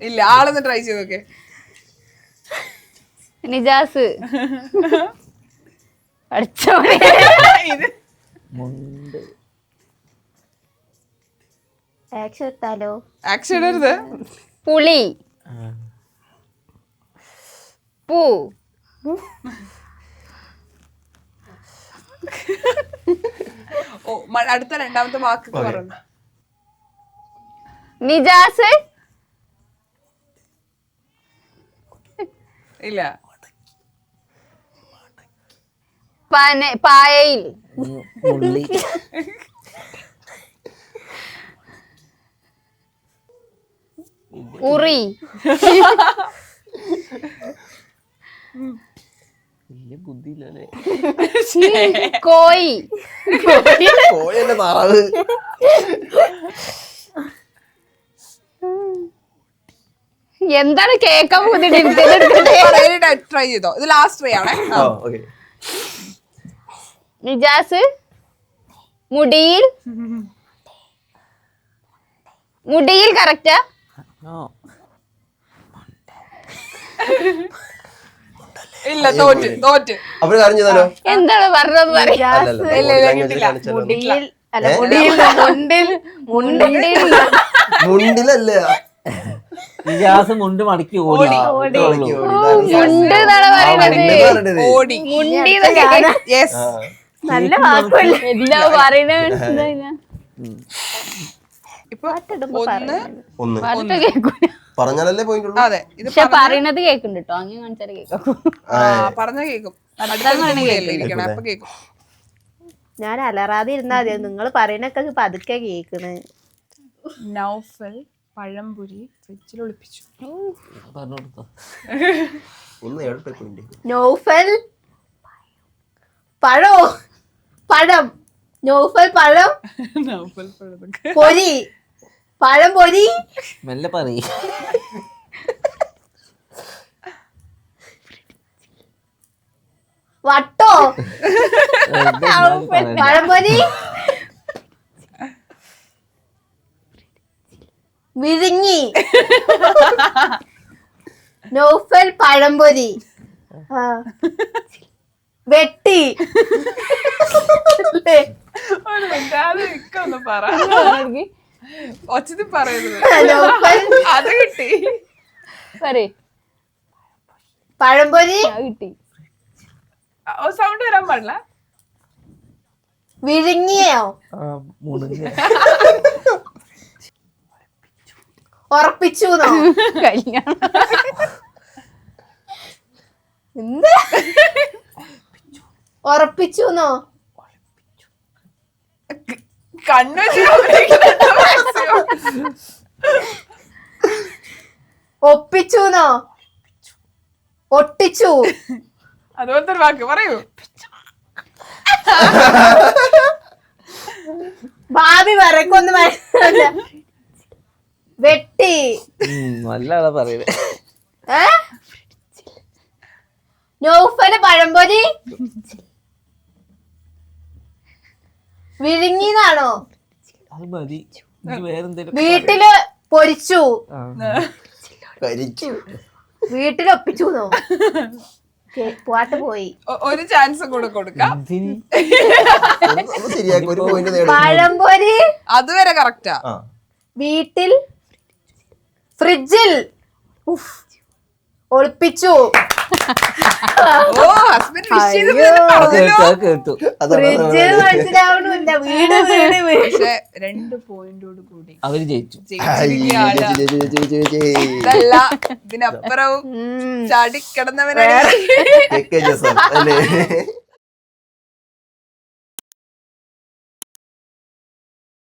ഇല്ല ആളൊന്ന് ട്രൈ ചെയ്തൊക്കെ. നിജാസ് പഠിച്ചോനെ ആക്ഷൻ ഇട്ടാലോ? ആക്ഷൻ ഇടരുത്. പുളി പൂ ഓ അടുത്ത രണ്ടാമത്തെ വാക്ക് പറഞ്ഞു. നിജാസ് ഇല്ല പായയിൽ മുള്ളി ഉറി വലിയ ബുദ്ധിയില്ലല്ലേ. കോയി കോഴിയല്ലേ താറാവ്. എന്താണ് കേക്കാൻ പോകുന്നത്? ട്രൈ ചെയ്തോ, ഇത് ലാസ്റ്റ് ട്രൈ ആണേ. ഓക്കെ നിജാസ് മുടിയിൽ മുടിയിൽ കറക്റ്റാ? ഇല്ല തോറ്റ് തോറ്റ്. അപ്പൊ കാര്യം ചെയ്താലോ? എന്താണ് പറഞ്ഞത് പറയാ? മുടിയിൽ അല്ല മുടിയിൽ മുണ്ടിൽ മുണ്ടിലല്ല നിജാസ് മുണ്ട് മടക്കി ഓടി. മുണ്ട് എന്നാണ് പറയണത്. ഓടി. മുണ്ടി യെസ്. നല്ല വാക്കുമല്ല. എന്താ പറയണ മനസ്സിലായില്ല. ഇപ്പൊ ഒന്ന് ഒന്ന് പാട്ട് കേൾക്കൂല. പറഞ്ഞാലല്ലേ പോയിന്റ് ഉള്ളൂ. അതെ ഇത് പക്ഷെ പറയണത് കേക്കുന്നുണ്ട് കേട്ടോ. അങ്ങനെ കാണിച്ചാൽ കേൾക്കാം. പറഞ്ഞ കേക്കും. ഇരിക്കണം അപ്പൊ കേക്കും. ഞാൻ അലറാതെ ഇരുന്നാ മതി. നിങ്ങൾ പറയണൊക്കെ പതുക്കെ കേക്കണ്. നൗഫൽ പഴംപൊരി ഫ്രിഡ്ജിൽ ഒളിപ്പിച്ചു. പറഞ്ഞു കൊടുത്തോ. ഒന്ന് ഏഴ് പോയിന്റ്. നൗഫൽ പഴോ പഴം നൗഫൽ പഴം നൗഫൽ പഴം പൊരി പഴം പൊരി മെല്ലെ പറയും. വട്ടോ പഴംപൊരി വിഴുങ്ങി നൗഫൽ പഴംപൊരി വെട്ടി ഒന്ന് പറ ഒച്ചത്തിൽ പറയുന്നത് നൗഫൽ അത് കിട്ടി. പഴംപൊരി കിട്ടി. സൗണ്ട് വരാൻ പാടില്ല. വിഴുങ്ങിയോ? മുണുങ്ങ. ഉറപ്പിച്ചുന്നോ? കല്യാണം എന്ത്? ഉറപ്പിച്ചുന്നോ? കണ്ണു ഒപ്പിച്ചുന്നോ? ഒട്ടിച്ചു? അതുപോലത്തെ ഒരു വാക്ക് പറയൂ. ഭാവി വരക്കൊന്നും മനസ്സിലാവില്ല. വെട്ടി? നല്ല ആളാ പറയുന്നത്. നൗഫല് പഴംപൊരി വിഴുങ്ങിന്നാണോ? അത് മതി. എനിക്ക് വേറെന്തേലും വീട്ടില് പൊരിച്ചു? കരിച്ചു. വീട്ടിലൊപ്പിച്ചുന്നോ? പാട്ട് പോയി. ഒരു ചാൻസ് കൂടെ കൊടുക്കാം. ശരിയാക്കി ഒരു പോയിന്റ് നേടി. പഴംപൊരി അതുവരെ കറക്റ്റാ. വീട്ടിൽ ഫ്രിഡ്ജിൽ ഒളിപ്പിച്ചു? ഓ ഹസ്ബൻഡ് കേട്ടു. ഫ്രിഡ്ജിൽ മനസ്സിലാവണില്ല. വീട് വീട് വീട്. പക്ഷെ 2 പോയിന്റോട് കൂടി അവര് ജയിച്ചു. ജയിച്ചിരിക്കുകയാണ്. ഇതല്ല ഇതിനപ്പുറവും ചാടിക്കിടന്നവരാണ്. അല്ലേ